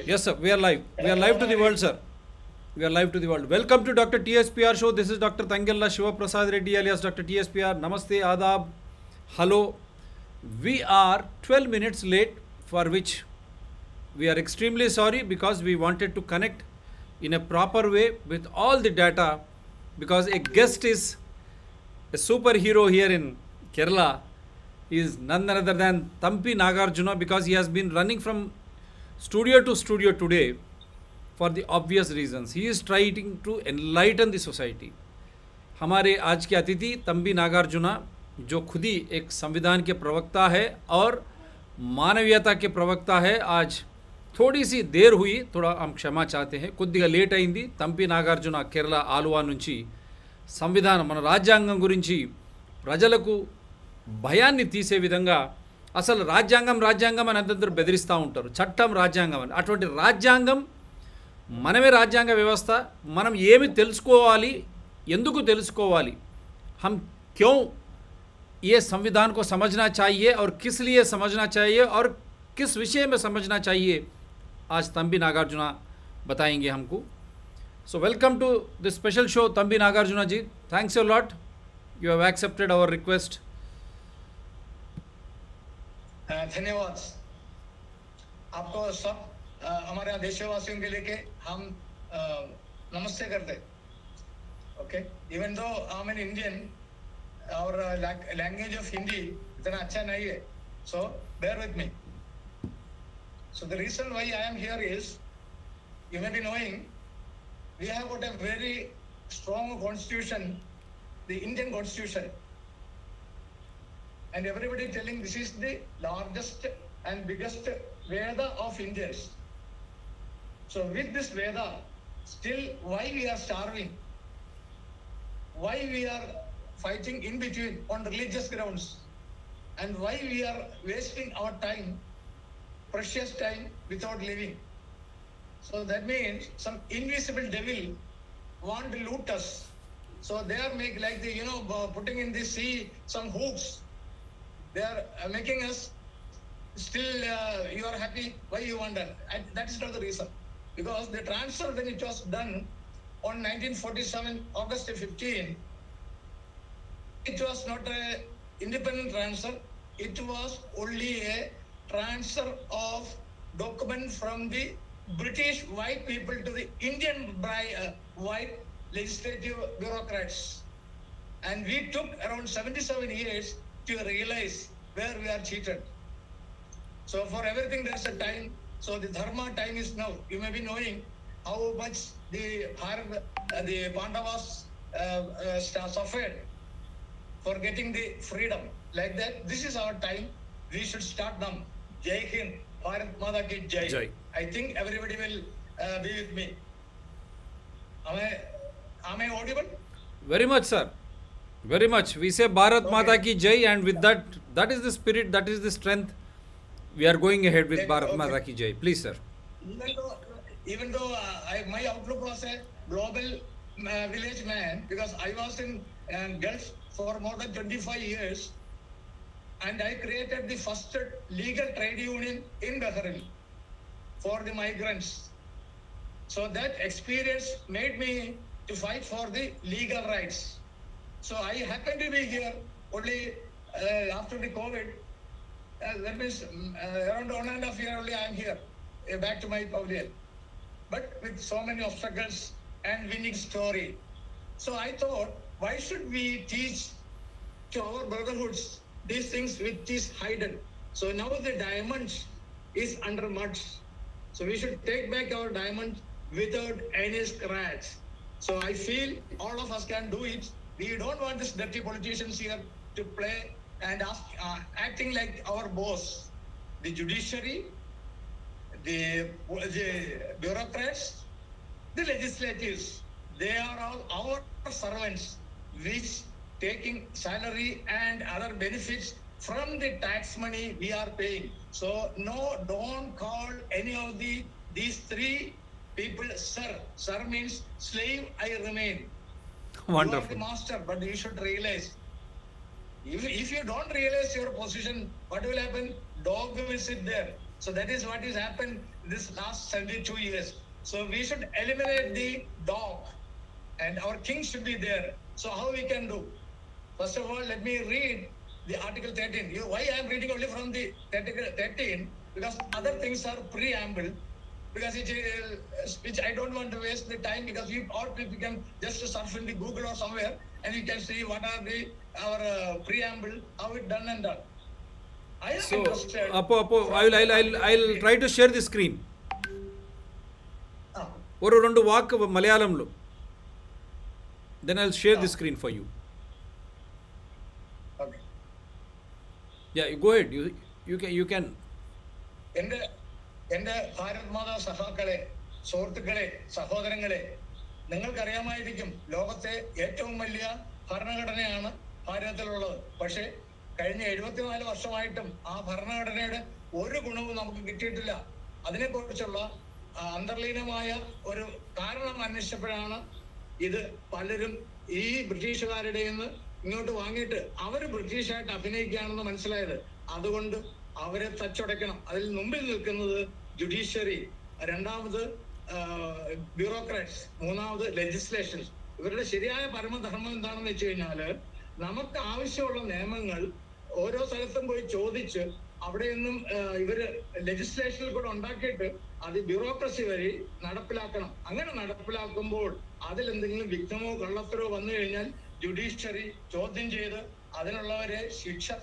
Yes, sir. We are live. We are live to the world, sir. We are live to the world. Welcome to Dr. TSPR show. This is Dr. Tangella Shiva Prasad Reddy alias Dr. TSPR. Namaste, Adab. Hello. We are 12 minutes late, for which we are extremely sorry, because we wanted to connect in a proper way with all the data, because a guest is a superhero here in Kerala. He is none other than Thampi Nagarjuna, because he has been running from studio to studio today for the obvious reasons. He is trying to enlighten the society. हमारे आज के अतिथि तंबी नागार्जुना, जो खुद ही एक संविधान के प्रवक्ता है और मानवीयता के प्रवक्ता है. आज थोड़ी सी देर हुई, थोड़ा हम क्षमा चाहते हैं, కొద్దిగా లేట్ అయింది. తంపి నాగార్జున కేరళ ఆలువా నుంచి సంవిధానం, మన రాజ్యాంగం గురించి ప్రజలకు భయాన్ని తీసే విధంగా, అసలు రాజ్యాంగం రాజ్యాంగం అని అందరూ బెదిరిస్తూ ఉంటారు, చట్టం రాజ్యాంగం అని. అటువంటి రాజ్యాంగం, మనమే రాజ్యాంగ వ్యవస్థ, మనం ఏమి తెలుసుకోవాలి, ఎందుకు తెలుసుకోవాలి, हम क्यों ये संविधान को समझना चाहिए और किस लिए समझना चाहिए और किस विषय में समझना चाहिए, आज तंबी नागार्जुना बताएंगे हमको. So welcome to this special show, Thampi Nagarjuna ji. Thanks a lot. You have accepted our request. धन्यवाद आपको सब. हमारे देशवासियों के लिए हम नमस्ते करते. Okay, even though I am an Indian और लैंग्वेज ऑफ हिंदी इतना अच्छा नहीं है, so bear with me. So the reason why I am here is, you may be knowing, we have got a very strong constitution, the Indian constitution, and everybody telling this is the largest and biggest Veda of Indians. So with this Veda, still why we are starving, why we are fighting in between on religious grounds, and why we are wasting our time, precious time, without living. So that means some invisible devil want to loot us. So they are making like the, putting in the sea some hooks. They are making us still, you are happy, why you want that? And that is not the reason. Because the transfer, when it was done on 1947, August 15, it was not a independent transfer. It was only a transfer of document from the British white people to the Indian white legislative bureaucrats. And we took around 77 years to realize where we are cheated. So for everything there's a time. So the dharma time is now. You may be knowing how much the Pandavas suffered for getting the freedom. Like that, this is our time. We should start now. Jai Hind, Bharat Mata ki Jai. Jai. I think everybody will be with me. Am I audible? Very much, sir. Very much. We say Bharat Mata ki Jai, and with that, that is the spirit, that is the strength. We are going ahead with Bharat Mata ki Jai. Please, sir. Even though my outlook was a global village man, because I was in Gulf for more than 25 years, and I created the first legal trade union in Bahrain for the migrants. So that experience made me to fight for the legal rights. So I happened to be here only after the COVID. That means around 1.5 years only I am here, back to my pavilion. But with so many obstacles and winning story. So I thought, why should we teach to our brotherhoods these things which is hidden? So now the diamond is under mud. So we should take back our diamond without any scratch. So I feel all of us can do it. We don't want these dirty politicians here to play and acting like our boss. The judiciary, the bureaucrats, the legislatives, they are all our servants, which taking salary and other benefits from the tax money we are paying. So no, don't call any of these three people, sir. Sir means slave I remain. You are the Wonderful. master, but you should realize. If you don't realize your position, what will happen? Dog will sit there. So that is what has happened this last 72 years. So we should eliminate the dog, and our king should be there. So how we can do? First of all, let me read the Article 13. Why I am reading only from the Article 13? Because other things are preamble. Because which I don't want to waste the time, because all people can just surf in the Google or somewhere and you can see what are our preamble, how it done and done. I am So, interested. Appo, I'll try to share the screen. Ah, Oru rendu vaak Malayalamlo. Then I'll share the screen for you. okay. Yeah, you go ahead. You can. എന്റെ ഭാരത് മാതാ സഖാക്കളെ, സുഹൃത്തുക്കളെ, സഹോദരങ്ങളെ, നിങ്ങൾക്കറിയാമായിരിക്കും ലോകത്തെ ഏറ്റവും വലിയ ഭരണഘടനയാണ് ഭാരതത്തിലുള്ളത്. പക്ഷേ കഴിഞ്ഞ 74 വർഷമായിട്ടും ആ ഭരണഘടനയുടെ ഒരു ഗുണവും നമുക്ക് കിട്ടിയിട്ടില്ല. അതിനെക്കുറിച്ചുള്ള അന്തർലീനമായ ഒരു കാരണം അന്വേഷിച്ചപ്പോഴാണ് ഇത് പലരും ഈ ബ്രിട്ടീഷുകാരുടെ നിന്ന് ഇങ്ങോട്ട് വാങ്ങിയിട്ട് അവർ ബ്രിട്ടീഷായിട്ട് അഭിനയിക്കുകയാണെന്ന് മനസ്സിലായത്. അതുകൊണ്ട് അവരെ തച്ചുടയ്ക്കണം. അതിൽ മുമ്പിൽ നിൽക്കുന്നത് ജുഡീഷ്യറി, രണ്ടാമത് ബ്യൂറോക്രാറ്റ്സ്, മൂന്നാമത് ലെജിസ്ലേഷൻസ്. ഇവരുടെ ശരിയായ പരമധർമ്മം എന്താണെന്ന് വെച്ച് കഴിഞ്ഞാല് നമുക്ക് ആവശ്യമുള്ള നിയമങ്ങൾ ഓരോ സ്ഥലത്തും പോയി ചോദിച്ച് അവിടെ നിന്നും ഇവര് ലെജിസ്ലേഷനിൽ കൂടെ ഉണ്ടാക്കിയിട്ട് അത് ബ്യൂറോക്രസി വഴി നടപ്പിലാക്കണം. അങ്ങനെ നടപ്പിലാക്കുമ്പോൾ അതിൽ എന്തെങ്കിലും വിഘ്നമോ കള്ളത്തരോ വന്നു കഴിഞ്ഞാൽ ജുഡീഷ്യറി ചോദ്യം ചെയ്ത് അതിനുള്ളവരെ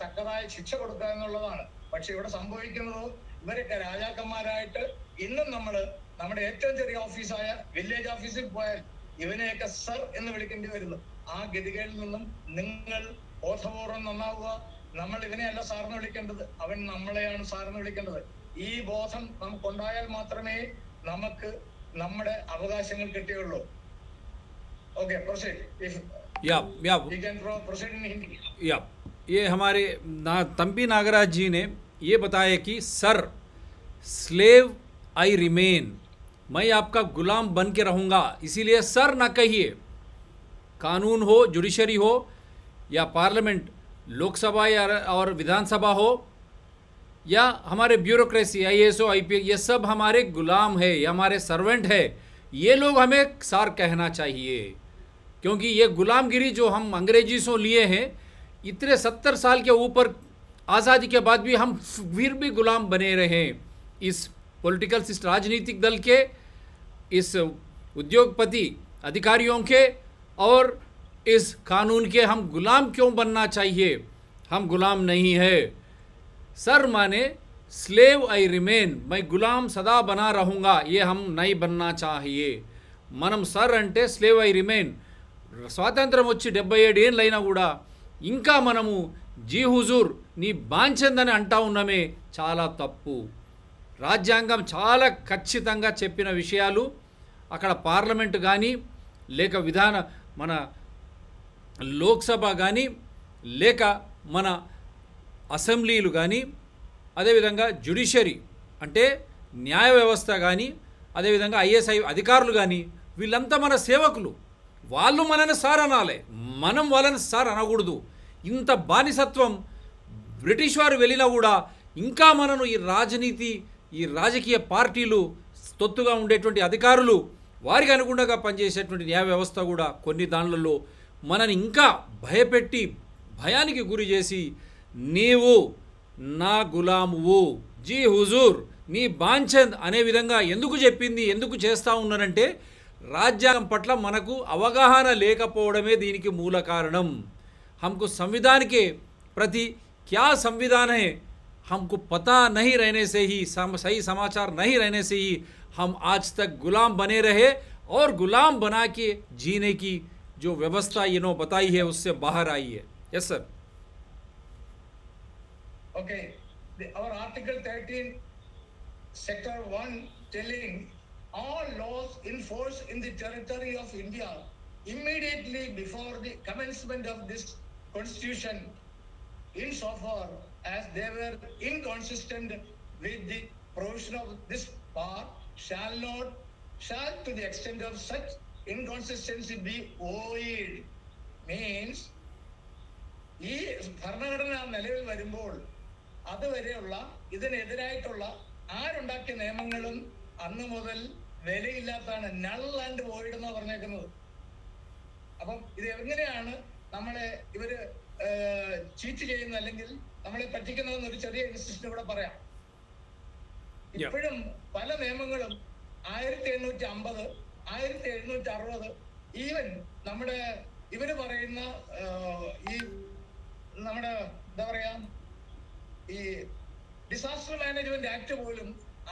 തക്കതായ ശിക്ഷ കൊടുക്കുക എന്നുള്ളതാണ്. പക്ഷെ ഇവിടെ സംഭവിക്കുന്നതോ ഇവരൊക്കെ രാജാക്കന്മാരായിട്ട് ഇന്നും നമ്മുടെ ഏറ്റവും ചെറിയ ഓഫീസായ വില്ലേജ് ഓഫീസിൽ പോയാൽ ഇവനെയൊക്കെ സർ എന്ന് വിളിക്കേണ്ടി വരുന്നു. ആ ഗതികളിൽ നിന്നും നിങ്ങൾ ബോധപൂർവം നന്നാവുക. നമ്മൾ ഇവനെയല്ല സാറിന് വിളിക്കേണ്ടത്, അവൻ നമ്മളെയാണ് സാറിന് വിളിക്കേണ്ടത്. ഈ ബോധം നമുക്കുണ്ടായാൽ മാത്രമേ നമുക്ക് നമ്മുടെ അവകാശങ്ങൾ കിട്ടുകയുള്ളൂ. Okay, proceed. या ये हमारे तंपी नागराज जी ने ये बताया कि सर स्लेव आई रिमेन, मैं आपका गुलाम बन के रहूँगा, इसीलिए सर ना कहिए. कानून हो, जुडिशरी हो या पार्लियामेंट, लोकसभा या और विधानसभा हो या हमारे ब्यूरोक्रेसी IAS हो IPS, ये सब हमारे गुलाम है, ये हमारे सर्वेंट है. ये लोग हमें सर कहना चाहिए, क्योंकि ये गुलामगिरी जो हम अंग्रेजी से लिए हैं, इतने 70 साल के ऊपर आज़ादी के बाद भी हम फिर भी गुलाम बने रहे. इस पॉलिटिकल राजनीतिक दल के, इस उद्योगपति अधिकारियों के और इस कानून के हम गुलाम क्यों बनना चाहिए? हम गुलाम नहीं है. सर माने स्लेव आई रिमेन, मैं गुलाम सदा बना रहूँगा, ये हम नहीं बनना चाहिए. మనం సర్ అంటే స్లేవ్ ఐ రిమైన్. స్వాతంత్రం వచ్చి 77 ఏళ్ళైనా కూడా ఇంకా మనము జీ హుజూర్ నీ బాంచందని అంటా ఉన్నామే, చాలా తప్పు. రాజ్యాంగం చాలా ఖచ్చితంగా చెప్పిన విషయాలు అక్కడ పార్లమెంటు కానీ లేక మన లోక్సభ కానీ లేక మన అసెంబ్లీలు కానీ, అదేవిధంగా జ్యుడిషరీ అంటే న్యాయ వ్యవస్థ కానీ, అదేవిధంగా ISI అధికారులు కానీ, వీళ్ళంతా మన సేవకులు. వాళ్ళు మనని సార్ అనాలి, మనం వాళ్ళని సార్ అనకూడదు. ఇంత బానిసత్వం బ్రిటిష్ వారు వెళ్ళినా కూడా ఇంకా మనను ఈ రాజనీతి, ఈ రాజకీయ పార్టీలు, తొత్తుగా ఉండేటువంటి అధికారులు, వారికి అనుగుణంగా పనిచేసేటువంటి న్యాయ వ్యవస్థ కూడా కొన్ని దానిలలో మనని ఇంకా భయపెట్టి భయానికి గురి చేసి నీవు నా గులామువు, జీ హుజూర్ నీ బాంచంద్ అనే విధంగా ఎందుకు చెప్పింది, ఎందుకు చేస్తూ ఉన్నారంటే రాజ్యాంగం పట్ల మనకు అవగాహన లేకపోవడమే దీనికి మూల కారణం. हमको संविधान के प्रति क्या संविधान है हमको पता नहीं रहने से ही, सही समाचार नहीं रहने से ही हम आज तक गुलाम बने रहे और गुलाम बना के जीने की जो व्यवस्था इन्होंने बताई है उससे बाहर आई है. Yes sir. Okay, our Article 13, Sector 1 telling all laws in force in the territory of India immediately before the commencement of this Constitution, insofar as they were inconsistent with the provision of this part, shall to the extent of such inconsistency be void. Means ഈ ഭരണഘടന നിലവിൽ വരുമ്പോൾ അതുവരെയുള്ള ഇതിനെതിരായിട്ടുള്ള ആരുണ്ടാക്കിയ നിയമങ്ങളും അന്ന് മുതൽ വിലയില്ലാത്തതാണ്. Null and void എന്ന് പറഞ്ഞേക്കുന്നത്. അപ്പം ഇത് എങ്ങനെയാണ് നമ്മളെ ഇവര് ചീറ്റ് ചെയ്യുന്നത് അല്ലെങ്കിൽ നമ്മളെ പറ്റിക്കുന്നതെന്ന് ഒരു ചെറിയ ഇൻസിസ്റ്റൻ ഇവിടെ പറയാം. ഇപ്പോഴും പല നിയമങ്ങളും 1850, 1760, ഈവൻ നമ്മുടെ ഇവര് പറയുന്ന ഈ നമ്മുടെ എന്താ പറയാ ഈ ഡിസാസ്റ്റർ മാനേജ്മെന്റ് ആക്ട് പോലും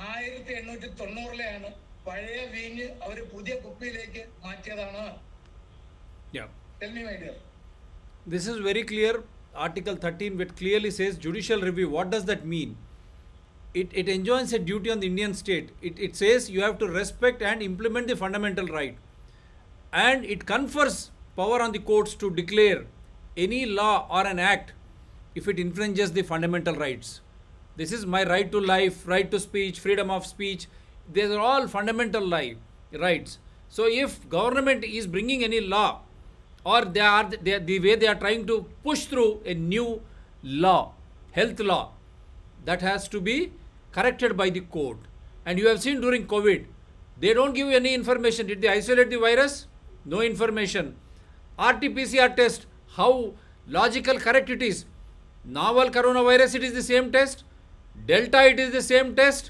1890-ലെയാണ്. പഴയ വീഞ്ഞ് അവര് പുതിയ കുപ്പിയിലേക്ക് മാറ്റിയതാണ്. Tell me, my dear. This is very clear. Article 13 which clearly says judicial review. What does that mean? It enjoins a duty on the Indian state. It says you have to respect and implement the fundamental right. And it confers power on the courts to declare any law or an act if it infringes the fundamental rights. This is my right to life, right to speech, freedom of speech. These are all fundamental rights. So if government is bringing any law or the way they are trying to push through a new law, health law, that has to be corrected by the court. And you have seen during COVID, they don't give any information. Did they isolate the virus? No information. RT-PCR test, how logical correct it is. Novel coronavirus, it is the same test. Delta, it is the same test.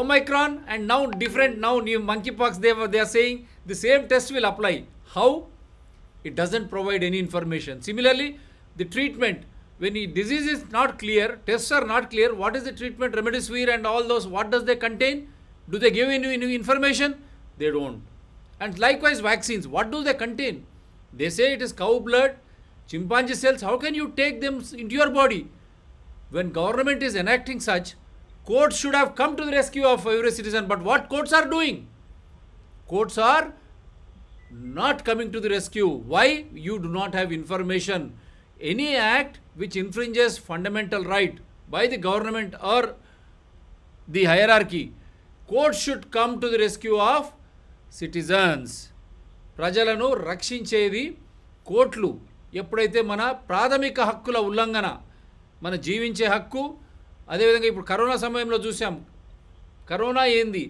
Omicron, and now different, now new monkeypox, they are saying the same test will apply. How? It doesn't provide any information. Similarly, the treatment, when the disease is not clear, tests are not clear, what is the treatment, remdesivir and all those, what does they contain? Do they give any information? They don't. And likewise vaccines, what do they contain? They say it is cow blood, chimpanzee cells. How can you take them into your body? When government is enacting such, courts should have come to the rescue of every citizen. But what courts are doing? Courts are not coming to the rescue. Why? You do not have information. Any act which infringes fundamental right by the government or the hierarchy, courts should come to the rescue of citizens. ప్రజలను రక్షించేది కోర్టులు. ఎప్పుడైతే మన ప్రాథమిక హక్కుల ఉల్లంఘన, మన జీవించే హక్కు, అదేవిధంగా ఇప్పుడు కరోనా సమయంలో చూసాం. కరోనా ఏంది?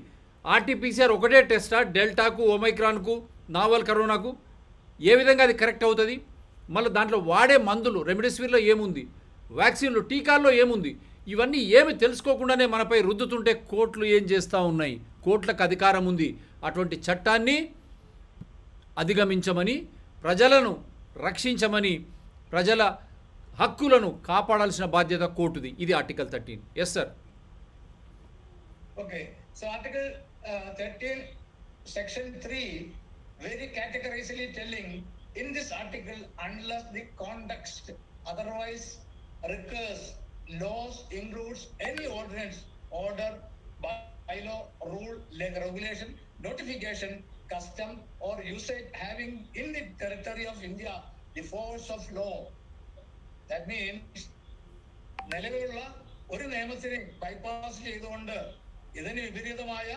ఆర్టీపీసీఆర్ ఒకటే టెస్టా? డెల్టాకు, ఒమైక్రాన్కు, నావల్ కరోనాకు ఏ విధంగా అది కరెక్ట్ అవుతుంది? మళ్ళీ దాంట్లో వాడే మందులు, రెమ్డెసివిర్లో ఏముంది, వ్యాక్సిన్లు, టీకాల్లో ఏముంది, ఇవన్నీ ఏమి తెలుసుకోకుండానే మనపై రుద్దుతుంటే కోర్టులు ఏం చేస్తూ ఉన్నాయి? కోర్టులకు అధికారం ఉంది. అటువంటి చట్టాన్ని అధిగమించమని, ప్రజలను రక్షించమని, ప్రజల హక్కులను కాపాడాల్సిన బాధ్యత కోర్టుది. ఇది article 13. Yes sir. Okay. So article 13 section 3 very categorically telling in this article, unless the context otherwise recurs, laws includes any ordinance, order, bylaw, rule, regulation, notification, custom or usage having in the territory of India the force of law. That means നിലവിലുള്ള ഒരു നിയമത്തിനെ bypass ചെയ്തുകൊണ്ട് ഇതിന് വിപരീതമായ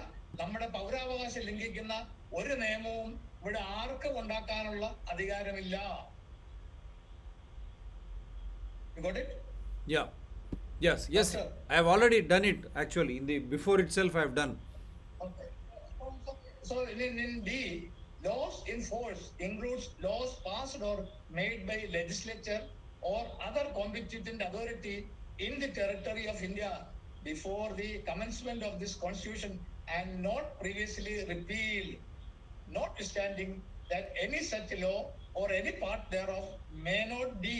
നമ്മുടെ പൗരാവകാശം ലംഘിക്കുന്ന ഒരു നിയമവും ഇവിടെ ആർക്കും ഉണ്ടാക്കാനുള്ള അധികാരമില്ല. You got it? Yeah. Yes. I have already done it actually. In the before itself I have done. Okay. So in D, laws in force includes laws passed or made by legislature or other competent authority in the territory of India before the commencement of this constitution and not previously repealed, notwithstanding that any such law or any part thereof may not be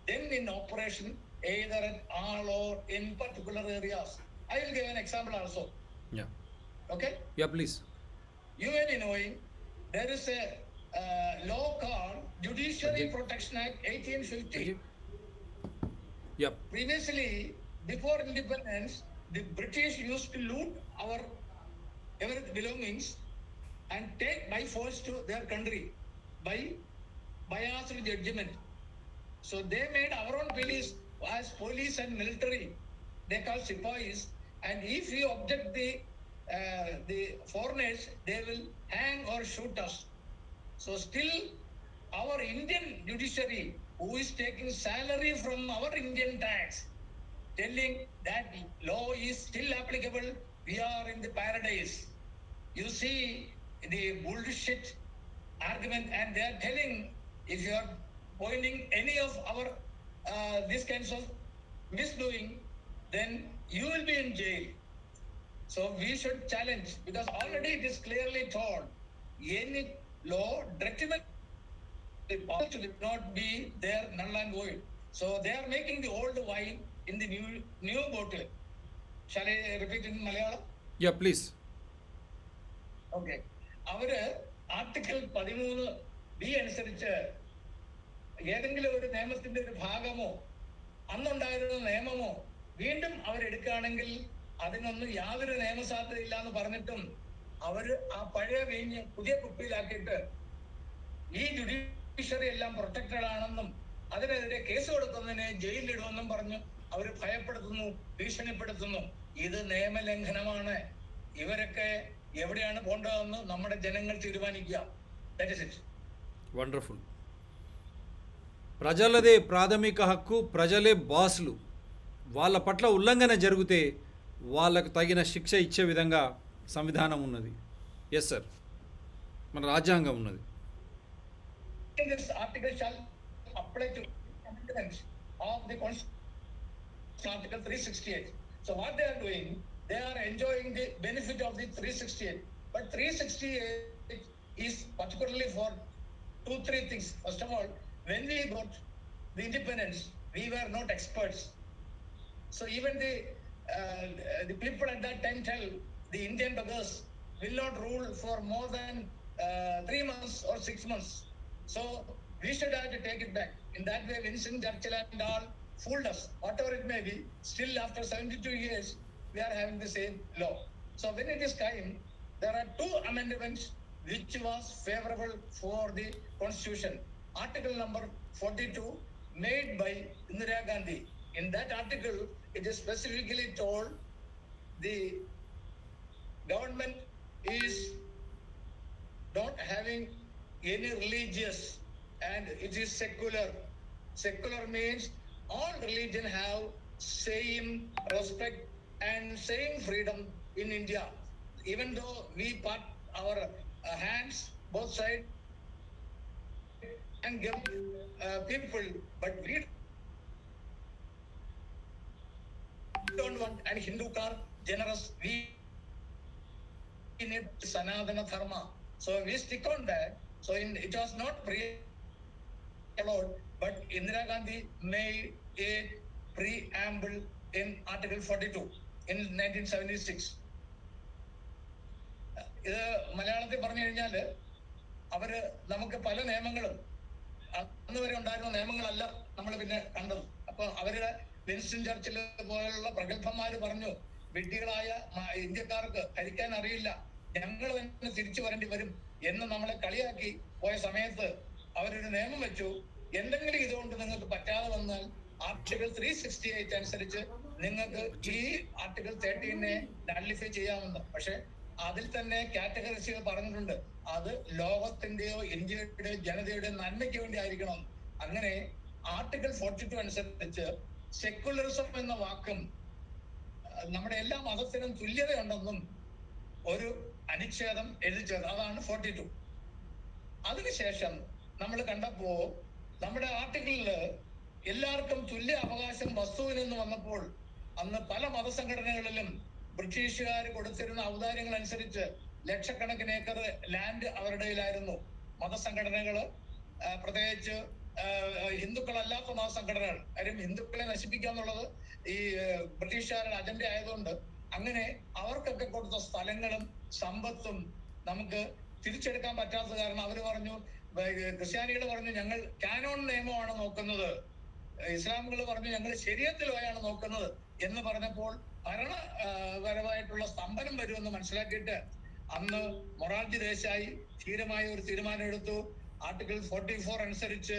then in operation either at all or in particular areas. I will give an example also. Yeah. Okay? Yeah, please. You may be knowing there is a law called Judiciary Protection Act 1850. Yep. Previously, before independence, the British used to loot our belongings and take by force to their country by biased judgment. So they made our own police as police and military. They call sepoys. And if you object the the foreigners, they will hang or shoot us. So still our Indian judiciary, who is taking salary from our Indian tax, telling that law is still applicable, we are in the paradise. You see the bullshit argument, and they are telling if you are pointing any of our these kinds of misdoing, then you will be in jail. So we should challenge, because already it is clearly told any law detriment the power should not be there null and void. So they are making the old wine in the new bottle. Shall I repeat in Malayalam? Yeah, please. Okay. അവര് article 13B അനുസരിച്ച് ഏതെങ്കിലും ഒരു നിയമത്തിന്റെ ഒരു ഭാഗമോ അന്നുണ്ടായിരുന്ന നിയമമോ വീണ്ടും അവരെടുക്കുകയാണെങ്കിൽ അതിനൊന്നും യാതൊരു നിയമസാധ്യതയില്ല എന്ന് പറഞ്ഞിട്ടും അവര് ആ പഴയ വീഞ്ഞ് പുതിയ കുപ്പിയിലാക്കിയിട്ട് ഈ ജുഡീഷ്യറി എല്ലാം പ്രൊട്ടക്റ്റഡ് ആണെന്നും അതിനെതിരെ കേസ് കൊടുക്കുന്നതിനെ ജയിലിലിടുമെന്നും പറഞ്ഞു അവർ ഭയപ്പെടുത്തുന്നു, ഭീഷണിപ്പെടുത്തുന്നു. ഇത് നിയമലംഘനമാണ്. ഇവരൊക്കെ എവിടെയാണ് പോകേണ്ടതെന്ന് നമ്മുടെ ജനങ്ങൾ തീരുമാനിക്കുക. That is it. వండర్ఫుల్. ప్రజలదే ప్రాథమిక హక్కు, ప్రజలే బాసులు. వాళ్ళ పట్ల ఉల్లంఘన జరిగితే వాళ్ళకు తగిన శిక్ష ఇచ్చే విధంగా సంవిధానం ఉన్నది. ఎస్ సార్, మన రాజ్యాంగం ఉన్నది. This article shall apply to amendments of the Constitution, Article 368. So what they are doing, they are enjoying the benefit of the 368. But 368 is particularly for 2-3 things. First of all, when we got the independence, we were not experts. So even the people at that time tell the Indian beggars will not rule for more than 3 months or 6 months. So we should have to take it back. In that way, Winston Churchill and all fooled us. Whatever it may be, still after 72 years, we are having the same law. So when it is time, there are 2 amendments which was favorable for the Constitution. Article number 42 made by Indira Gandhi. In that article, it is specifically told the government is not having any religious, and it is secular. Secular means all religion have same respect and same freedom in India. Even though we put our hands both sides and give people, but we don't want, and Hindu car generous, we need Sanatana Dharma. So we stick on that. So it was not allowed, but Indira Gandhi made a preamble in Article 42 in 1976. ഇത് മലയാളത്തിൽ പറഞ്ഞു കഴിഞ്ഞാല് അവര് നമുക്ക് പല നിയമങ്ങളും അന്ന് വരെ ഉണ്ടായിരുന്ന നിയമങ്ങളല്ല നമ്മൾ പിന്നെ കണ്ടത്. അപ്പൊ അവരുടെ വിൻസ്റ്റൺ ചർച്ചിൽ പോലുള്ള പ്രഗത്ഭന്മാര് പറഞ്ഞു, വിഡ്ഢികളായ ഇന്ത്യക്കാർക്ക് ഭരിക്കാൻ അറിയില്ല, ഞങ്ങൾ തന്നെ തിരിച്ചു വരേണ്ടി വരും എന്ന് നമ്മളെ കളിയാക്കി പോയ സമയത്ത് അവരൊരു നിയമം വെച്ചു. എന്തെങ്കിലും ഇതുകൊണ്ട് നിങ്ങൾക്ക് പറ്റാതെ വന്നാൽ ആർട്ടിക്കിൾ 368 അനുസരിച്ച് നിങ്ങൾക്ക് ഈ ആർട്ടിക്കിൾ 13 നള്ളിഫൈ ചെയ്യാമെന്ന്. പക്ഷെ അതിൽ തന്നെ കാറ്റഗറീസുകൾ പറഞ്ഞിട്ടുണ്ട്, അത് ലോകത്തിന്റെയോ ഇന്ത്യയുടെയോ ജനതയുടെ നന്മയ്ക്ക് വേണ്ടി ആയിരിക്കണം. അങ്ങനെ ആർട്ടിക്കിൾ 42 അനുസരിച്ച് സെക്കുലറിസം എന്ന വാക്കും നമ്മുടെ എല്ലാ മതത്തിനും തുല്യതയുണ്ടെന്നും ഒരു അനുച്ഛേദം എഴുതിച്ചത്, അതാണ് 42. അതിനുശേഷം നമ്മൾ കണ്ടപ്പോ നമ്മുടെ ആർട്ടിക്കിളില് എല്ലാവർക്കും തുല്യ അവകാശം വസ്തുവിനെന്ന് വന്നപ്പോൾ അന്ന് പല മതസംഘടനകളിലും ബ്രിട്ടീഷുകാർ കൊടുത്തിരുന്ന ഔദാര്യങ്ങൾ അനുസരിച്ച് ലക്ഷക്കണക്കിന് ഏക്കർ ലാൻഡ് അവരുടെയിലായിരുന്നു. മതസംഘടനകള്, പ്രത്യേകിച്ച് ഹിന്ദുക്കളല്ലാത്ത മതസംഘടനകൾ, കാര്യം ഹിന്ദുക്കളെ നശിപ്പിക്കുക എന്നുള്ളത് ഈ ബ്രിട്ടീഷുകാരുടെ അജണ്ട ആയതുകൊണ്ട് അങ്ങനെ അവർക്കൊക്കെ കൊടുത്ത സ്ഥലങ്ങളും സമ്പത്തും നമുക്ക് തിരിച്ചെടുക്കാൻ പറ്റാത്ത കാരണം അവർ പറഞ്ഞു, ക്രിസ്ത്യാനികൾ പറഞ്ഞു ഞങ്ങൾ കാനോൺ നിയമമാണ് നോക്കുന്നത്, ഇസ്ലാമുകൾ പറഞ്ഞു ഞങ്ങൾ ശരീഅത്ത് ലോയാണ് നോക്കുന്നത് എന്ന് പറഞ്ഞപ്പോൾ ഭരണപരമായിട്ടുള്ള സ്തംഭനം വരുമെന്ന് മനസ്സിലാക്കിയിട്ട് അന്ന് മൊറാർജി ദേശായി ധീരമായ ഒരു തീരുമാനം എടുത്തു. ആർട്ടിക്കിൾ 44 അനുസരിച്ച്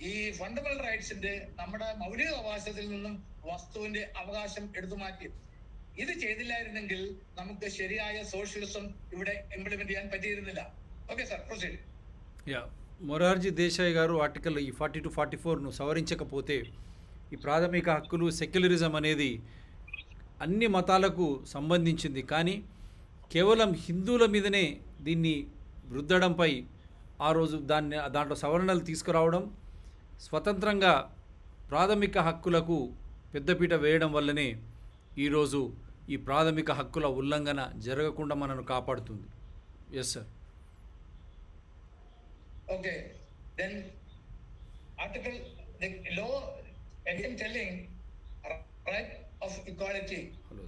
ഈ ഫണ്ടമെന്റൽ റൈറ്റ്സിന്റെ നമ്മുടെ മൗലിക അവകാശത്തിൽ നിന്നും വസ്തുവിന്റെ അവകാശം എടുത്തു മാറ്റി. ഇത് ചെയ്തില്ലായിരുന്നെങ്കിൽ നമുക്ക് ശരിയായ സോഷ്യലിസം ഇവിടെ ഇംപ്ലിമെന്റ് ചെയ്യാൻ പറ്റിയിരുന്നില്ല. Okay sir proceed. Yeah, Morarji Desai గారు ఆర్టికల్ ఈ 40 to 44ను సవరించకపోతే ఈ ప్రాథమిక హక్కులు సెక్యులరిజం అనేది అన్ని మతాలకు సంబంధించింది, కానీ కేవలం హిందువుల మీదనే దీన్ని రుద్దడంపై ఆ రోజు దాంట్లో సవరణలు తీసుకురావడం, స్వతంత్రంగా ప్రాథమిక హక్కులకు పెద్దపీట వేయడం వల్లనే ఈరోజు ఈ ప్రాథమిక హక్కుల ఉల్లంఘన జరగకుండా మనను కాపాడుతుంది. Yes sir. Okay, then article ది లో again telling right of equality.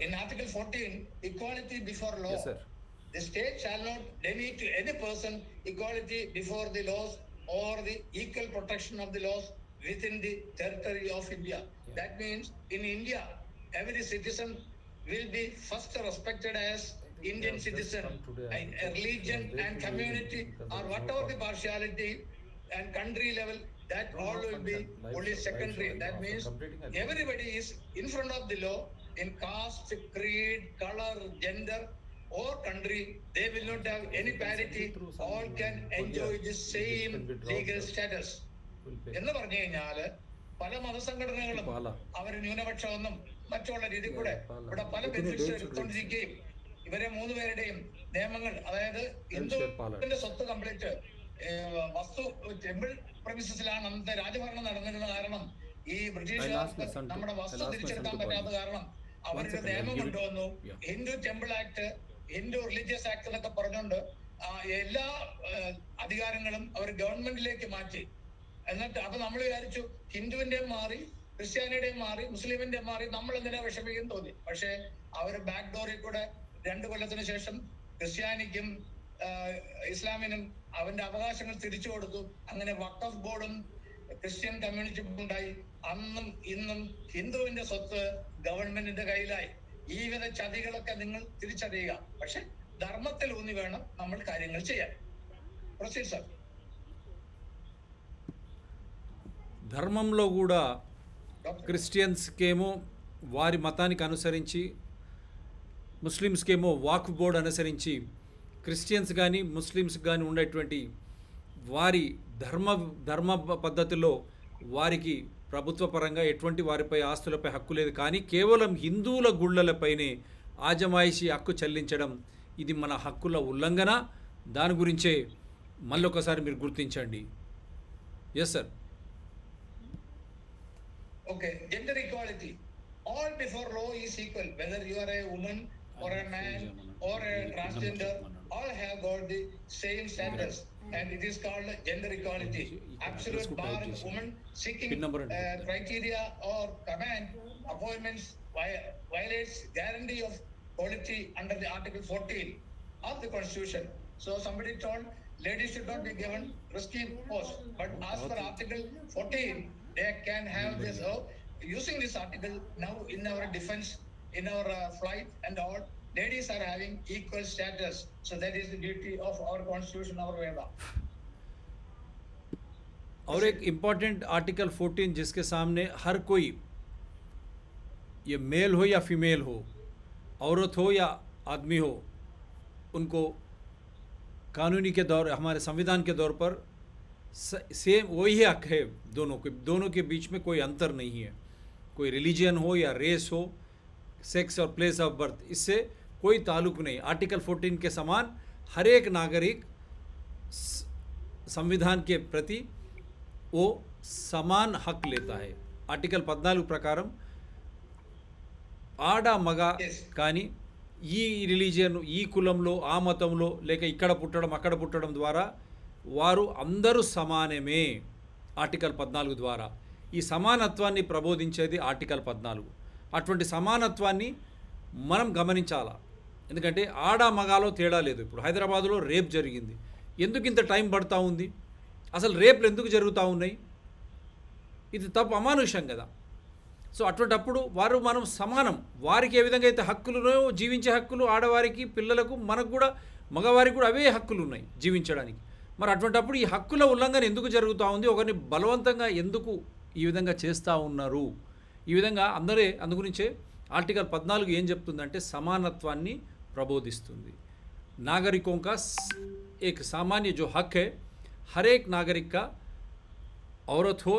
In article 14, equality before law. Yes sir. The state shall not deny to any person equality before the laws or the equal protection of the laws within the territory of India. Yeah. That means in India, every citizen will be first respected as Indian citizen. A religion and community or whatever the partiality and country level, that all will be only secondary. That means everybody is in front of the law in caste, creed, color, gender or country. They will not have any parity. All can enjoy the same legal status. എന്ന് പറഞ്ഞു കഴിഞ്ഞാല് പല മതസംഘടനകളും അവർ ന്യൂനപക്ഷമെന്നും മറ്റുള്ള രീതി കൂടെ ഇവിടെ പല benefits എടുത്തുകൊണ്ടിരിക്കുകയും ഇവരെ മൂന്നുപേരുടെയും നിയമങ്ങൾ, അതായത് ഹിന്ദുവിന്റെ സ്വത്ത് കംപ്ലീറ്റ് വസ്തു ടെമ്പിൾ പ്രമിസസിലാണ് അന്നത്തെ രാജഭരണം നടന്നിരുന്ന കാരണം ഈ ബ്രിട്ടീഷുകാർക്ക് നമ്മുടെ വസ്തു തിരിച്ചെടുക്കാൻ പറ്റാത്ത കാരണം അവരുടെ നിയമം കൊണ്ടുവന്നു. Hindu temple act, Hindu religious act എന്നൊക്കെ പറഞ്ഞുകൊണ്ട് എല്ലാ അധികാരങ്ങളും അവർ ഗവൺമെന്റിലേക്ക് മാറ്റി. എന്നിട്ട് അപ്പൊ നമ്മൾ വിചാരിച്ചു ഹിന്ദുവിന്റെയും മാറി, ക്രിസ്ത്യാനിയുടെയും മാറി, മുസ്ലിമിന്റെയും മാറി, നമ്മൾ എന്തിനാ വിഷമിക്കും തോന്നി. പക്ഷെ അവർ ബാക്ക് ഡോറിൽ കൂടെ 2 കൊല്ലത്തിന് ശേഷം ക്രിസ്ത്യാനിക്കും ഇസ്ലാമിനും അവന്റെ അവകാശങ്ങൾ തിരിച്ചു കൊടുത്തു. അങ്ങനെ വഖഫ് ബോർഡും ക്രിസ്ത്യൻ കമ്മ്യൂണിറ്റിയും ഉണ്ടായി. അന്നും ഇന്നും ഹിന്ദുവിന്റെ സ്വത്ത് ഗവൺമെന്റിന്റെ കയ്യിലായി. ഈ വിധ ചതികളൊക്കെ നിങ്ങൾ തിരിച്ചറിയുക. പക്ഷെ ధర్మത്തിൽ ഊന്നി വേണം നമ്മൾ കാര്യങ്ങൾ ചെയ്യാൻ. Proceed sir. ధర్మంలో కూడా క్రిస్టియన్స్కేమో వారి మతానికి అనుసరించి, ముస్లిమ్స్కేమో వాక్ఫ్ బోర్డు అనుసరించి, క్రిస్టియన్స్ కానీ ముస్లిమ్స్ కానీ ఉండేటువంటి వారి ధర్మ పద్ధతిలో వారికి ప్రభుత్వ పరంగా ఎటువంటి వారిపై ఆస్తులపై హక్కు లేదు. కానీ కేవలం హిందువుల గుళ్ళలపైనే ఆజమాయిషీ హక్కు చెల్లించడం ఇది మన హక్కుల ఉల్లంఘన. దాని గురించే మళ్ళొకసారి మీరు గుర్తించండి. Yes sir. Okay, gender equality. All before law is equal, whether you are a woman or a man or a transgender, all have got the same status, and it is called gender equality. Absolute bar woman seeking criteria or command appointments violates guarantee of equality under the Article 14 of the Constitution. So somebody told ladies should not be given risky post, but as per Article 14, they can have this. Using this article now in our defense, in our flight and all, ladies are having equal status. So that is the duty of our Constitution, our Veda. और एक important article 14 जिसके सामने हर कोई, ये mail हो या female हो, औरत हो या आदमी हो, उनको कानूनी के दौर, हमारे संविधान के दौर पर सेम वही हक है. दोनों के बीच में कोई अंतर नहीं है. कोई रिलीजन हो या रेस हो, सेक्स और प्लेस ऑफ बर्थ, इससे कोई ताल्लुक नहीं. आर्टिकल 14 के समान हर एक नागरिक संविधान के प्रति वो समान हक लेता है. ఆర్టికల్ 14 ప్రకారం ఆడ మగ కానీ ఈ రిలీజియన్, ఈ కులంలో, ఆ మతంలో, లేక ఇక్కడ పుట్టడం అక్కడ పుట్టడం ద్వారా వారు అందరూ సమానమే. ఆర్టికల్ 14 ద్వారా ఈ సమానత్వాన్ని ప్రబోధించేది ఆర్టికల్ 14. అటువంటి సమానత్వాన్ని మనం గమనించాలా. ఎందుకంటే ఆడ మగాలో తేడా లేదు. ఇప్పుడు హైదరాబాదులో రేప్ జరిగింది. ఎందుకు ఇంత టైం పడుతూ ఉంది? అసలు రేపులు ఎందుకు జరుగుతూ ఉన్నాయి? ఇది తప్పు, అమానుషం కదా. సో అటువంటప్పుడు మనం సమానం. వారికి ఏ విధంగా అయితే హక్కులునో, జీవించే హక్కులు ఆడవారికి, పిల్లలకు, మనకు కూడా, మగవారికి కూడా అవే హక్కులు ఉన్నాయి జీవించడానికి. మరి అటువంటప్పుడు ఈ హక్కుల ఉల్లంఘన ఎందుకు జరుగుతూ ఉంది? ఒకరిని బలవంతంగా ఎందుకు ఈ విధంగా చేస్తూ ఉన్నారు? ఈ విధంగా అందుగురించే ఆర్టికల్ 14 ఏం చెప్తుందంటే సమానత్వాన్ని ప్రబోధిస్తుంది. नागरिकों का एक सामान्य जो हक है, हर एक नागरिक का, औरत हो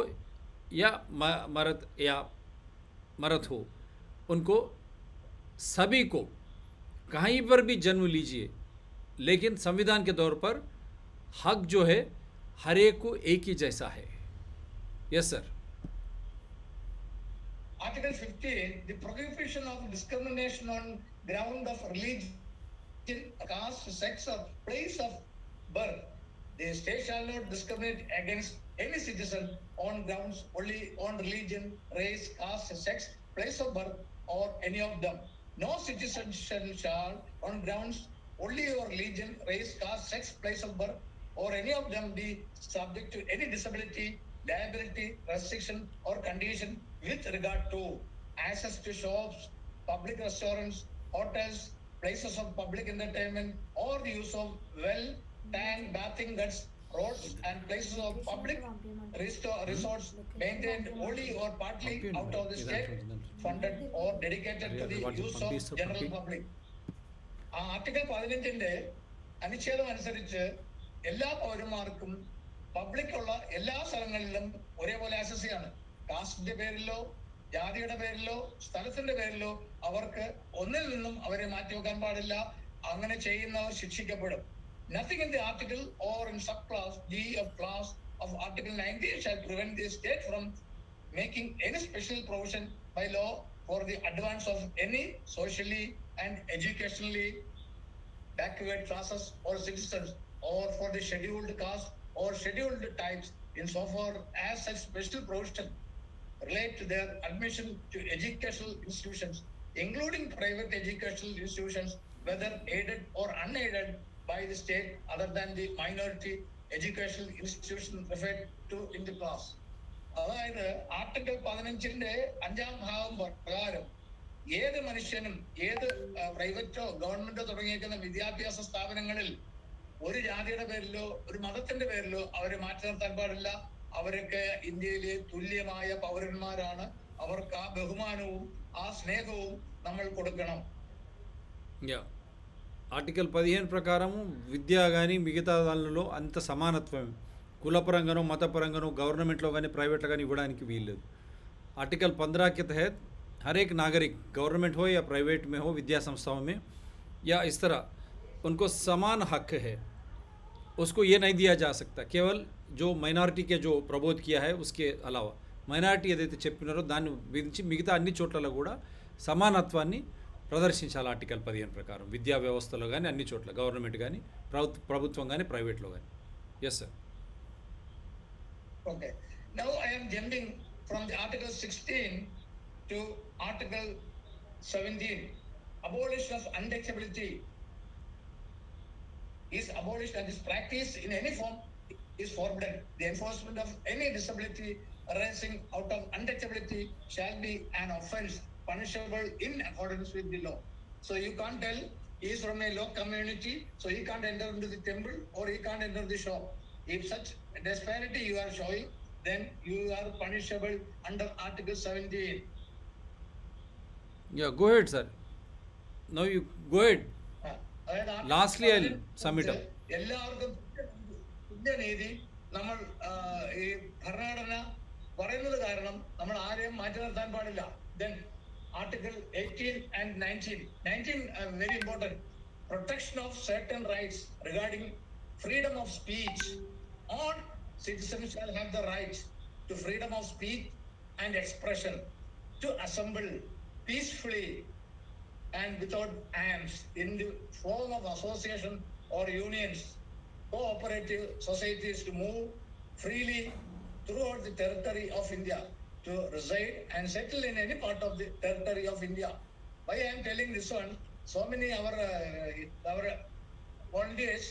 या मर्द हो, उनको सभी को कहीं पर भी जन्म लीजिए, लेकिन संविधान के तौर पर हक जो है हर एक को एक ही जैसा है. Yes sir. Article 15, the prohibition of discrimination on ground of religion, caste, sex, or place of birth. The state shall not discriminate against any citizen on grounds only on religion, race, caste, sex, place of birth, or any of them. No citizen shall, on grounds only on religion, race, caste, sex, place of birth, or any of them, be subject to any disability, liability, restriction, or condition with regard to access to shops, public restaurants, hotels, places of public entertainment, or the use of well, tank, bathing huts, roads, and places of public resorts maintained wholly or partly out of the state funded or dedicated to the use of general public. ആ article 15ന്റെ അനുച്ഛേദം അനുസരിച്ച് എല്ലാ പൗരന്മാർക്കും പബ്ലിക്കുള്ള എല്ലാ സ്ഥലങ്ങളിലും ഒരേപോലെ access ചെയ്യാണ്. കാസ്റ്റിന്റെ പേരിലോ ജാതിയുടെ പേരിലോ സ്ഥലത്തിന്റെ പേരിലോ അവർക്ക് ഒന്നിൽ നിന്നും അവരെ മാറ്റിവെക്കാൻ പാടില്ല. അങ്ങനെ ചെയ്യുന്നവർ ശിക്ഷിക്കപ്പെടും. Nothing in the article or in subclass D of class of Article 19 shall prevent the state from making any special provision by law for the advance of any socially and educationally backward classes or citizens, or for the scheduled caste or scheduled types, insofar as such special provision relate to their admission to educational institutions, including private educational institutions, whether aided or unaided by the state, other than the minority educational institution referred to in the class. അതായത് article 15ന്റെ 5ാം ഭാഗം പ്രകാരം ഏത് മനുഷ്യനും ഏത് പ്രൈവറ്റോ ഗവൺമെന്റോ തുടങ്ങിയിരിക്കുന്ന വിദ്യാഭ്യാസ സ്ഥാപനങ്ങളിൽ ഒരു ജാതിയുടെ പേരിലോ ഒരു മതത്തിന്റെ പേരിലോ അവരെ മാറ്റി നിർത്താൻ പാടില്ല. അവരൊക്കെ ഇന്ത്യയിലെ തുല്യമായ പൗരന്മാരാണ്. അവർക്ക് ആ ബഹുമാനവും ആ స్నేహവും നമ്മൾ കൊടുക്കണം. ఆర్టికల్ 15 ప్రకారం విద్య కానీ మిగతా దానిలో అంత సమానత్వం కులపరంగానో మతపరంగానో గవర్నమెంట్లో కానీ ప్రైవేట్లో కానీ ఇవ్వడానికి వీల్లేదు. आर्टिकल 15 के तहत हर एक नागरिक गवर्नमेंट हो या प्राइवेट में हो, विद्या संस्थाओं में या इस तरह, उनको समान हक है. उसको ये नहीं दिया जा सकता केवल जो మైనారిటీ के जो प्रबोध किया है उसके अलावा. మైనారిటీ ఏదైతే చెప్పినారో దాన్ని విధించి మిగతా అన్ని చోట్లలో కూడా సమానత్వాన్ని ప్రదర్శించాలి. ఆర్టికల్ 15 ప్రకారం విద్యా వ్యవస్థలో కానీ అన్ని చోట్ల గవర్నమెంట్ కానీ ప్రభుత్వం కానీ ప్రైవేట్లో కానీ. Yes sir. Okay. Now I am jumping from the Article 16 to Article 17. Abolition of untouchability is abolished and is practiced in any form is forbidden. The enforcement of any disability arising out of untouchability shall be an offence punishable in accordance with the law. So you can't tell he is from a low community, so he can't enter into the temple or he can't enter the shop. If such disparity you are showing, then you are punishable under Article 17. Yeah, go ahead, sir. Now you go ahead. Lastly, I'll sum it up. എല്ലാവർക്കും തുല്യനീതി നമ്മൾ ഈ ഭരണഘടന പറയുന്നത് കാരണം നമ്മൾ ആരെയും മാറ്റി നിർത്താൻ പാടില്ല. Then Article 18 and 19. 19 very important. Protection of certain rights regarding freedom of speech. All citizens shall have the right to freedom of speech and expression, to assemble peacefully and without arms in the form of association or unions, cooperative societies, to move freely throughout the territory of India, to reside and settle in any part of the territory of India. Why I am telling this one? So many our volunteers,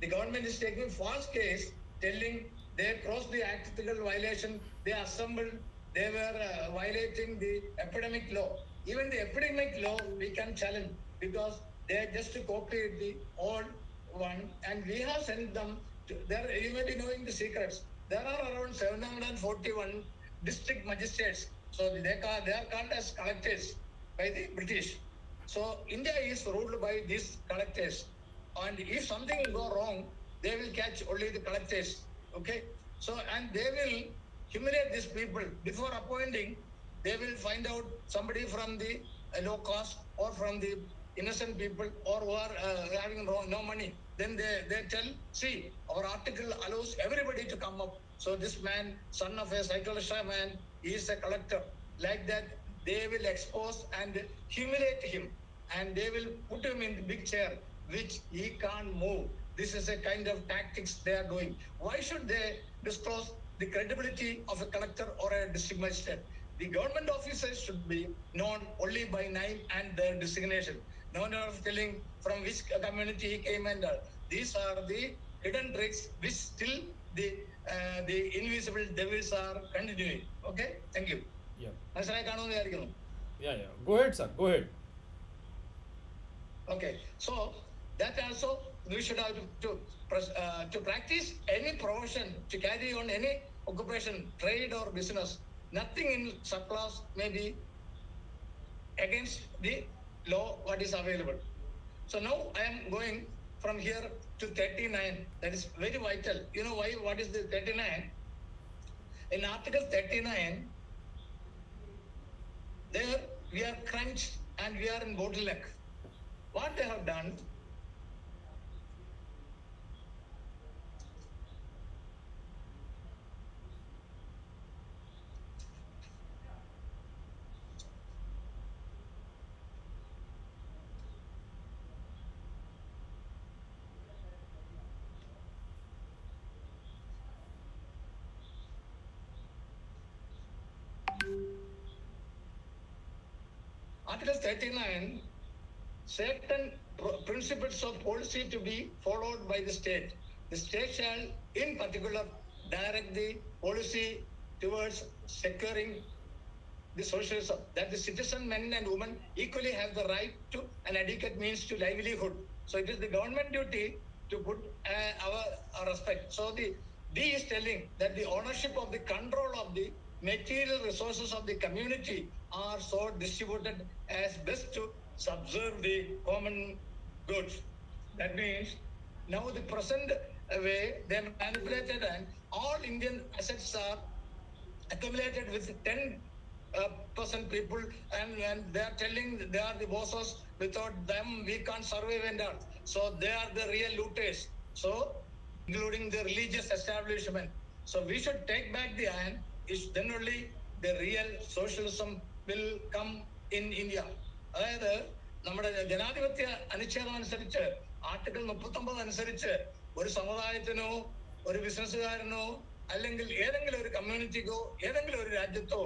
the government is taking false case, telling they crossed the ethical violation, they assembled, they were violating the epidemic law. Even the epidemic law we can challenge because they just copied the old one, and we have sent them to there. You may be knowing the secrets. There are around 741 district magistrates, so they are called as collectors. by the British. So India is ruled by these collectors, and if something go wrong, they will catch only the collectors. Okay, so and they will humiliate these people before appointing. They will find out somebody from the low caste or from the innocent people or who are having no money. Then they tell, see, our article allows everybody to come up. So this man, son of a cycle man, is a collector. Like that, they will expose and humiliate him, and they will put him in the big chair, which he can't move. This is a kind of tactics they are doing. Why should they disclose the credibility of a collector or a district magistrate? The government officers should be known only by name and their designation. No one of telling from which community he came and all. These are the hidden tricks which still the invisible devils are continuing. Okay, thank you. Yeah. മനസ്സിലായി കാണുമെന്ന് വിചാരിക്കുന്നു. Yeah, yeah. Go ahead, sir. Go ahead. Okay, so that also we should have to practice any profession, to carry on any occupation, trade or business. Nothing in surplus may be against the law what is available. So now I am going from here to 39. That is very vital. You know why? What is the 39? In Article 39, there we are crunched and we are in bottleneck. What they have done? Article 39, certain principles of policy to be followed by the state. The state shall, in particular, direct the policy towards securing the socialism, that the citizen men and women equally have the right to an adequate means to livelihood. So it is the government duty to put our respect. So the D is telling that the ownership of the control of the material resources of the community are so distributed as best to subserve the common goods. That means now the present way they manipulated, and all Indian assets are accumulated with 10% people, and they are telling they are the bosses. Without them, we can't survive and all. So they are the real looters. So including the religious establishment. So we should take back the iron. Is then only the real socialism will come in India. അതായത് നമ്മുടെ ജനാധിപത്യ അനുച്ഛേദം അനുസരിച്ച് article 39 അനുസരിച്ച് ഒരു സമുദായത്തിനോ ഒരു ബിസിനസ്സുകാരനോ അല്ലെങ്കിൽ ഏതെങ്കിലും ഒരു കമ്മ്യൂണിറ്റിക്കോ ഏതെങ്കിലും ഒരു രാജ്യത്തോ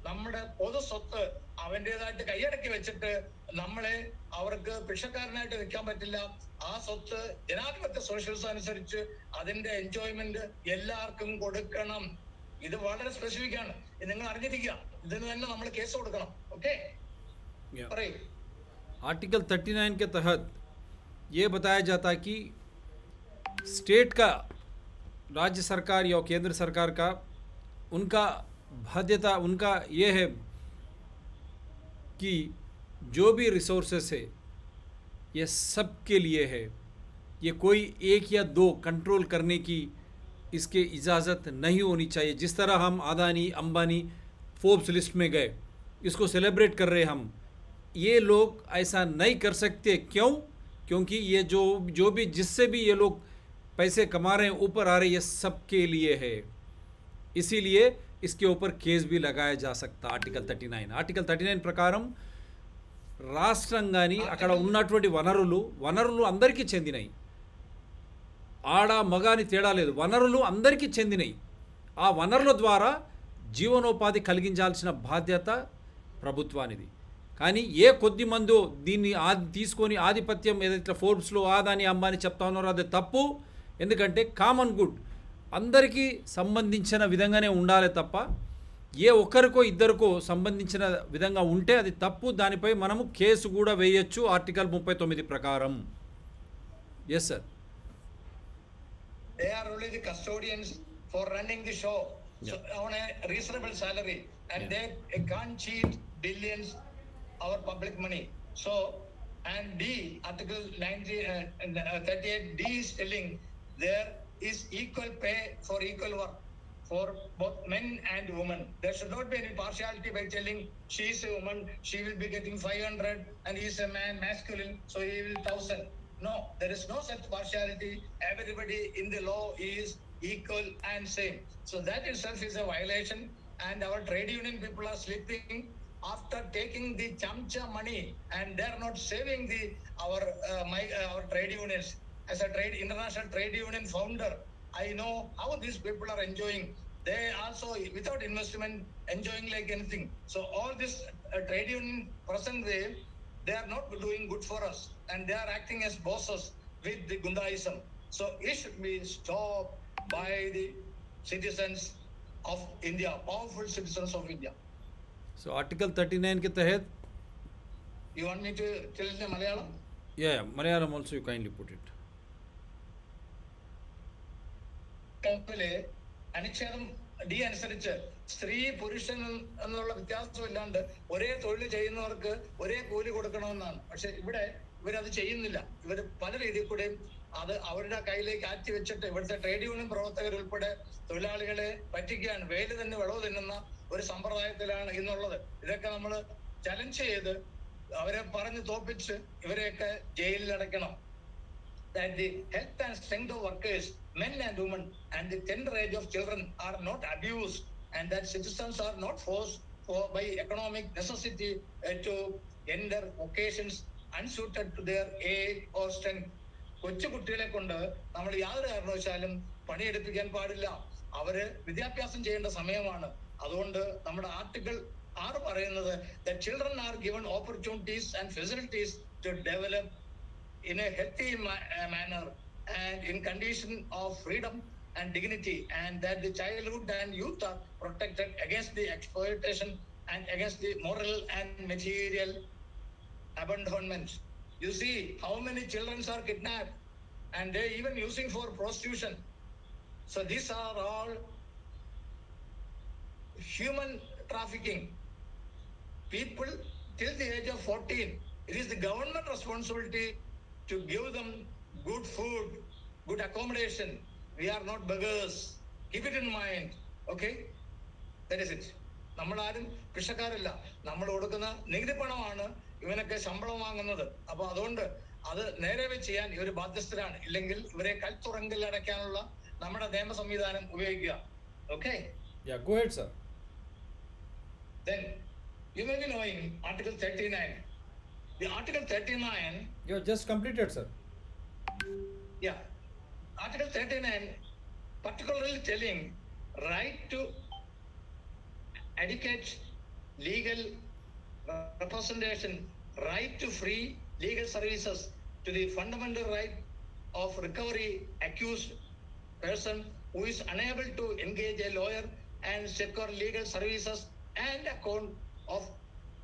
നമ്മുടെ പൊതു സ്വത്ത് അവൻ്റെതായിട്ട് കൈയടക്കി വെച്ചിട്ട് നമ്മളെ അവർക്ക് ഭിക്ഷക്കാരനായിട്ട് വെക്കാൻ പറ്റില്ല. ആ സ്വത്ത് ജനാധിപത്യ സോഷ്യലിസം അനുസരിച്ച് അതിന്റെ എൻജോയ്മെന്റ് എല്ലാവർക്കും കൊടുക്കണം. ഇത് വളരെ സ്പെസിഫിക് ആണ്, നിങ്ങൾ അറിഞ്ഞിരിക്കുക. ഇതിന് തന്നെ നമ്മൾ കേസ് കൊടുക്കണം. ഓക്കെ, പറയൂ. आर्टिकल 39 के तहत ये बताया जाता है कि स्टेट का, राज्य सरकार या केंद्र सरकार का, उनका बाध्यता उनका ये है कि जो भी रिसोर्सेस है ये सब के लिए है. ये कोई एक या दो कंट्रोल करने की इसके इजाज़त नहीं होनी चाहिए. जिस तरह हम अदानी अंबानी फोर्ब्स लिस्ट में गए, इसको सेलिब्रेट कर रहे हम. ये लोग ऐसा नहीं कर सकते. क्यों? क्योंकि ये जो भी जिससे भी ये लोग पैसे कमा रहे हैं, ऊपर आ रहे हैं, ये सब के लिए है. इसीलिए इसके ऊपर केस भी लगाया जा सकता. ఆర్టికల్ 39 ప్రకారం రాష్ట్రంగాని అక్కడ ఉన్నటువంటి వనరులు అందరికీ చెందినవి. ఆడ మగాని తేడా లేదు, వనరులు అందరికీ చెందినవి. ఆ వనరుల ద్వారా జీవనోపాధి కలిగించాల్సిన బాధ్యత ప్రభుత్వానిది. కానీ ఏ కొద్ది మందో దీన్ని తీసుకొని ఆధిపత్యం ఏదైతే ఫోర్బ్స్లో ఆదాని అంబానీ చెప్తా ఉన్నారో అది తప్పు. ఎందుకంటే కామన్ గుడ్ అందరికీ సంబంధించిన విధంగానే ఉండాలి తప్ప ఏ ఒక్కరికో ఇద్దరికో సంబంధించిన విధంగా ఉంటే అది తప్పు. దానిపై మనము కేసు కూడా వేయొచ్చు ఆర్టికల్ 39 ప్రకారం. Yes sir. They are only the custodians for running the show, on a reasonable salary, and they can't cheat billions our public money. So, and D, Article 38D is telling there is equal pay for equal work for both men and women. There should not be any partiality by telling she is a woman, she will be getting 500, and he is a man, masculine, so he will 1,000. No, there is no such partiality. Everybody in the law is equal and same. So that itself is a violation, and our trade union people are sleeping after taking the chamcha money, and they are not saving our trade unions. As a international trade union founder, I know how these people are enjoying. They also, without investment, enjoying like anything. So all this trade union present way, they are not doing good for us, and they are acting as bosses with the Gundaism. So it should be stopped by the citizens of India, powerful citizens of India. So Article 39 के तहत, You want me to tell in Malayalam? yeah, Malayalam also you kindly put it. അനുച്ഛേദം D അനുസരിച്ച് സ്ത്രീ പുരുഷൻ എന്നുള്ള വ്യത്യാസം ഇല്ലാണ്ട് ഒരേ തൊഴിൽ ചെയ്യുന്നവർക്ക് ഒരേ കൂലി കൊടുക്കണമെന്നാണ്. പക്ഷെ ഇവിടെ ഇവരത് ചെയ്യുന്നില്ല. ഇവർ പല രീതിയിൽ കൂടെയും അത് അവരുടെ കയ്യിലേക്ക് ആറ്റി വെച്ചിട്ട് ഇവിടുത്തെ ട്രേഡ് യൂണിയൻ പ്രവർത്തകർ ഉൾപ്പെടെ തൊഴിലാളികളെ പറ്റിക്കുകയാണ്. വേല് തന്നെ വിളവ് തിന്നുന്ന ഒരു സമ്പ്രദായത്തിലാണ് ഇന്നുള്ളത്. ഇതൊക്കെ നമ്മൾ ചലഞ്ച് ചെയ്ത് അവരെ പറഞ്ഞ് തോപ്പിച്ച് ഇവരെയൊക്കെ ജയിലിൽ അടയ്ക്കണം. That the health and strength of workers, men and women, and the tender age of children are not abused, and that citizens are not forced by economic necessity to enter occasions unsuited to their age or strength. കൊച്ചു കുട്ടികളെ കൊണ്ട് നമ്മൾ യാതൊരു കാരണവശാലും പണിയെടുപ്പിക്കാൻ പാടില്ല. അവര് വിദ്യാഭ്യാസം ചെയ്യേണ്ട സമയമാണ്. അതുകൊണ്ട് നമ്മുടെ ആർട്ടിക്കിൾ 6 പറയുന്നത് that children are given opportunities and facilities to develop in a healthy manner and in condition of freedom and dignity, and that the childhood and youth are protected against the exploitation and against the moral and material abandonment. You see how many children are kidnapped, and they even using for prostitution. So these are all human trafficking. People till the age of 14, it is the government responsibility to give them good food, good accommodation. We are not beggars. Keep it in mind. Okay? That is it. നമ്മളാരും പിശക്കാരല്ല. നമ്മൾ കൊടുക്കുന്ന നികുതി പണമാണ് ഇവനൊക്കെ ശമ്പളം വാങ്ങുന്നത്. അപ്പൊ അതുകൊണ്ട് അത് നേരെ ചെയ്യാൻ ഇവർ ബാധ്യസ്ഥരാണ്. ഇല്ലെങ്കിൽ ഇവരെ കൽത്തുറങ്കിൽ അടയ്ക്കാനുള്ള നമ്മുടെ നിയമ സംവിധാനം ഉപയോഗിക്കുക. Okay? Yeah, go ahead, sir. Then you may be knowing Article 39. The Article 39. You have just completed, sir. Yeah. Article 39 particularly telling right to adequate legal representation, right to free legal services, to the fundamental right of recovery accused person who is unable to engage a lawyer and secure legal services and account of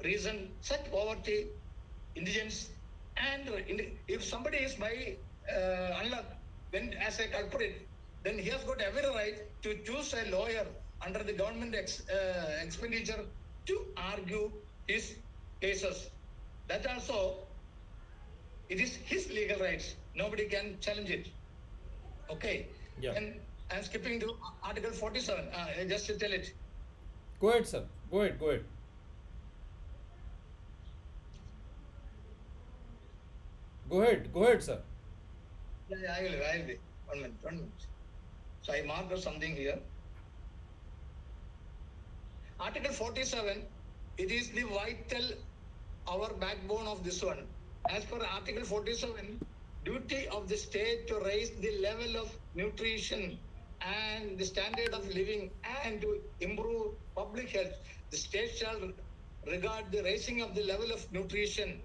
reason such poverty, indigence, and if somebody is by unluck when as a culprit, then he has got every right to choose a lawyer under the government expenditure to argue his cases. That also, it is his legal rights. Nobody can challenge it. Okay. Yeah. And I'm skipping to Article 47. Just to tell it. Go ahead, sir. Go ahead. Go ahead, sir. Yeah, I will be. 1 minute. So I marked something here. Article 47, it is the vital, our backbone of this one. As per Article 47, duty of the state to raise the level of nutrition and the standard of living and to improve public health. The state shall regard the raising of the level of nutrition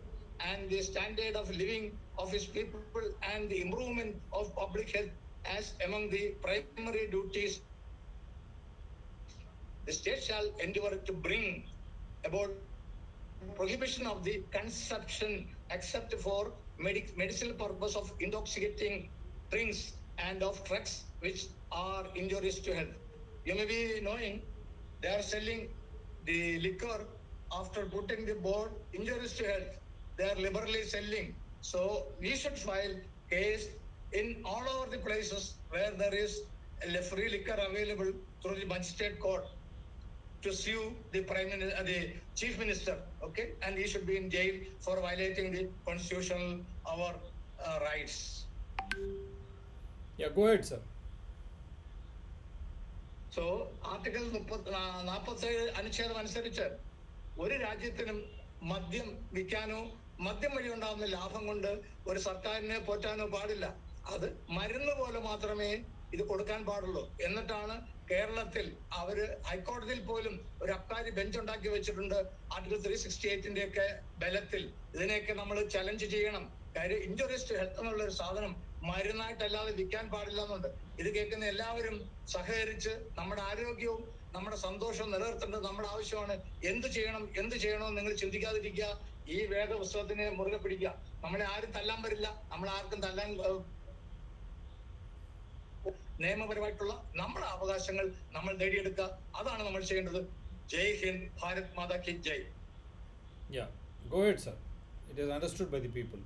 and the standard of living of its people and the improvement of public health as among the primary duties. The state shall endeavor to bring about prohibition of the consumption except for medicinal purpose of intoxicating drinks and of drugs which are injurious to health. You may be knowing they are selling the liquor after putting the board injuries to health, they are liberally selling. So we should file case in all over the places where there is a free liquor available through the magistrate court to sue the the chief minister, okay, and he should be in jail for violating the constitutional our rights. Yeah, go ahead, sir. So article 47 അനുച്ഛേദം അനുസരിച്ച് ഒരു രാജ്യത്തിനും മദ്യം വിൽക്കാനോ മദ്യം വഴി ഉണ്ടാകുന്ന ലാഭം കൊണ്ട് ഒരു സർക്കാരിനെ പോറ്റാനോ പാടില്ല. അത് മരുന്ന് പോലെ മാത്രമേ ഇത് കൊടുക്കാൻ പാടുള്ളൂ. എന്നിട്ടാണ് കേരളത്തിൽ അവര് ഹൈക്കോടതിയിൽ പോലും ഒരു അബ്കാരി ബെഞ്ച് ഉണ്ടാക്കി വെച്ചിട്ടുണ്ട്. ആർട്ടിക്കിൾ 368 ഒക്കെ ബലത്തിൽ ഇതിനെയൊക്കെ നമ്മൾ ചലഞ്ച് ചെയ്യണം. കാര്യം ഇഞ്ചുറീസ് ടു ഹെൽത്ത് എന്നുള്ള ഒരു സാധനം മരുന്നായിട്ടല്ലാതെ വിൽക്കാൻ പാടില്ല എന്നുണ്ട്. ഇത് കേൾക്കുന്ന എല്ലാവരും സഹകരിച്ച് നമ്മുടെ ആരോഗ്യവും നമ്മുടെ സന്തോഷവും നിലനിർത്തേണ്ടത് നമ്മുടെ ആവശ്യമാണ്. എന്ത് ചെയ്യണമെന്ന് നിങ്ങൾ ചിന്തിക്കാതിരിക്കുക. ഈ വേദപുസ്തകത്തിനെ മുറുകെ പിടിക്കുക. നമ്മളെ ആരും തല്ലാൻ വരില്ല, നമ്മൾ ആർക്കും തല്ലാൻ നിയമപരമായിട്ടുള്ള നമ്മുടെ അവകാശങ്ങൾ നമ്മൾ നേടിയെടുക്കുക. അതാണ് നമ്മൾ ചെയ്യേണ്ടത്. ജയ് ഹിന്ദ്, ഭാരത് മാതാ കി ജയ്. Yeah, go ahead, sir. It is understood by the people.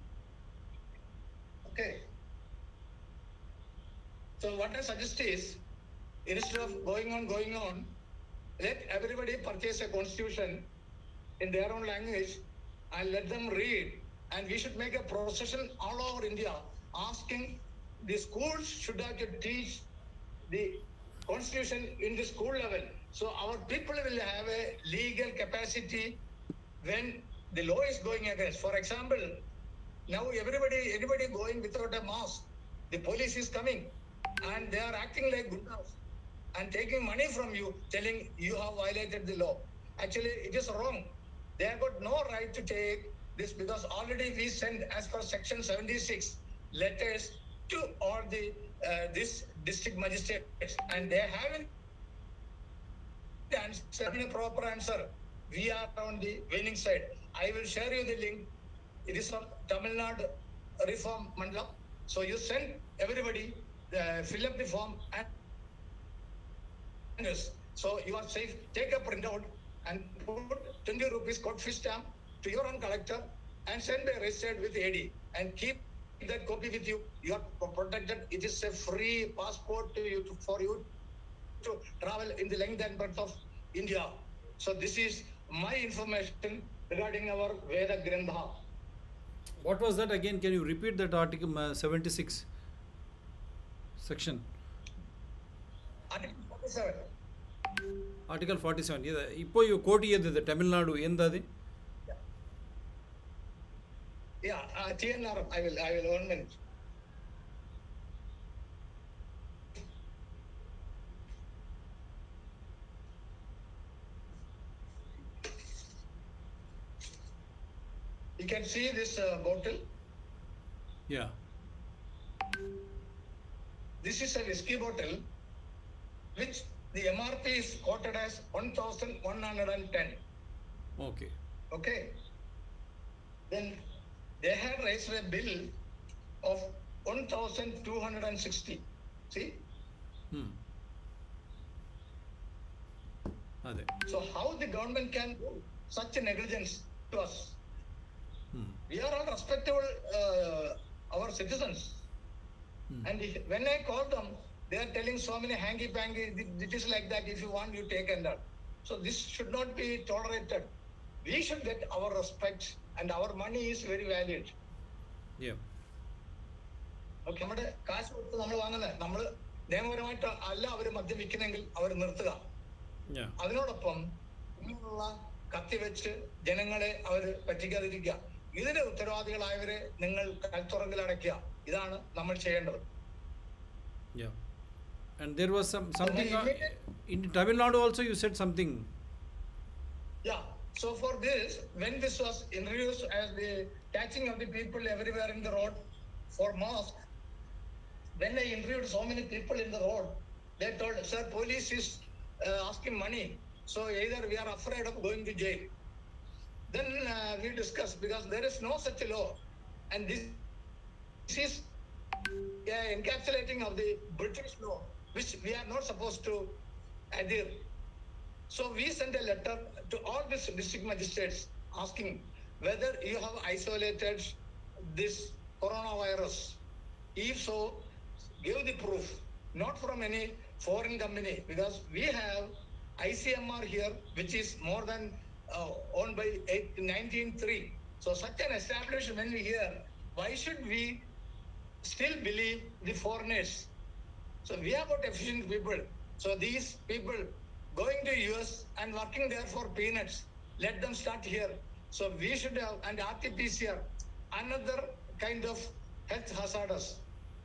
Okay. So what I suggest is, instead of going on, let everybody purchase a constitution in their own language and let them read. And we should make a procession all over India asking the schools should have to teach the constitution in the school level. So our people will have a legal capacity when the law is going against. For example, now anybody going without a mask, the police is coming and they are acting like gundas and taking money from you, telling you have violated the law. Actually, it is wrong. They have got no right to take this because already we sent, as per section 76, letters to all the this district magistrates, and they haven't answered a proper answer. We are on the winning side. I will share you the link. It is from Tamil Nadu Reform Mandalam. So you send everybody, fill up the form and so you are safe. Take a printout and put 20 rupees code fish stamp to your own collector and send a registered with AD and keep that copy with you. You are protected. It is a free passport to you for you to travel in the length and breadth of India. So this is my information regarding our Veda Grantha. What was that again? Can you repeat that article 76 section? Article 47. Article 47. இப்போ code எது தமிழ்நாடு எந்த அது? Yeah, TNR. I will 1 minute. You can see this bottle. Yeah. This is a whiskey bottle which the MRP is quoted as 1,110. Okay. Okay. Then they had raised a bill of 1,260. See? Ade. So how the government can do such a negligence to us? We are all respectable our citizens. And when I call them, they are telling so many hanky-panky, it is like that, if you want, you take and that. So this should not be tolerated. We should get our respect and our money is very valued. Yeah. Okay, നമ്മുടെ കാശ് കൊടുത്ത് നമ്മൾ വാങ്ങുന്നത്, നമ്മൾ നിയമപരമായിട്ട് അല്ല അവർ മദ്യം വിൽക്കുന്നെങ്കിൽ അവർ നിർത്തുക. അതിനോടൊപ്പം ഇങ്ങനെയുള്ള കത്തിവെച്ച് ജനങ്ങളെ അവർ പറ്റിക്കാതിരിക്കുക. ഇതിന് ഉത്തരവാദികളായവരെ നിങ്ങൾ കൽത്തുറങ്കിൽ അടയ്ക്കുക. ഇതാണ് നമ്മൾ ചെയ്യേണ്ടത്. Yeah. And there was something in Tamil Nadu also you said something. Yeah. So for this, when this was introduced as the catching of the people everywhere in the road for mosque, when I interviewed so many people in the road, they told, sir, police is asking money. So either we are afraid of going to jail. Then we discussed because there is no such a law. And this is encapsulating of the British law, which we are not supposed to adhere. So we sent a letter to all these district magistrates asking whether you have isolated this coronavirus. If so, give the proof, not from any foreign company, because we have ICMR here, which is more than owned by 1903. So such an establishment here, why should we still believe the foreigners? So we have got efficient people. So these people going to US and working there for peanuts, let them start here. So we should have, and RT-PCR, another kind of health hazardous.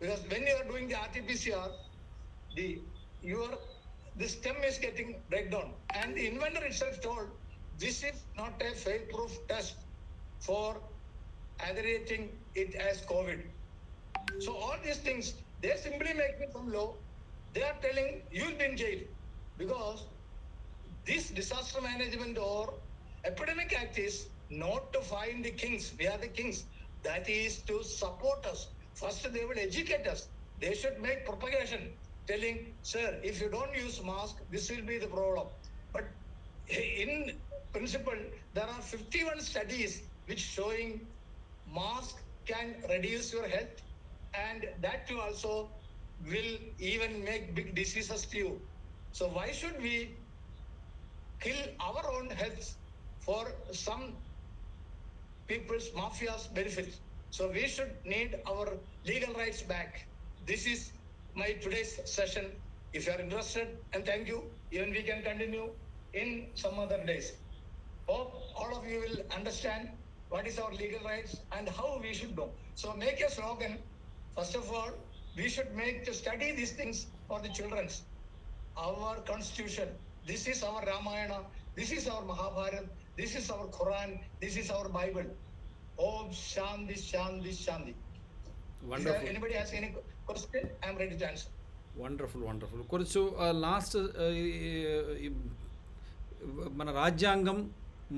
Because when you are doing the RT-PCR, the stem is getting breakdown. And the inventor itself told, this is not a fail-proof test for aggregating it as COVID. So all these things, they simply making some law. They are telling you'll be in jail because this disaster management or epidemic act is not to find the kings. We are the kings. That is to support us. First, they will educate us. They should make propagation telling, sir, if you don't use mask, this will be the problem. But in principle, there are 51 studies which showing mask can reduce your health, and that too also will even make big diseases to you. So why should we kill our own health for some people's mafia's benefit? So we should need our legal rights back. This is my today's session. If you are interested, and thank you, even we can continue in some other days. Hope all of you will understand what is our legal rights and how we should go. So make a slogan. First of all, we should make to study these things for the children. Our constitution, this is our Ramayana, this is our Mahabharata, this is our Quran, this is our Bible. Om Shanti, Shanti, Shanti. Wonderful. If anybody has any question, I am ready to answer. Wonderful wonderful కొంచెం last మన రాజ్యాంగం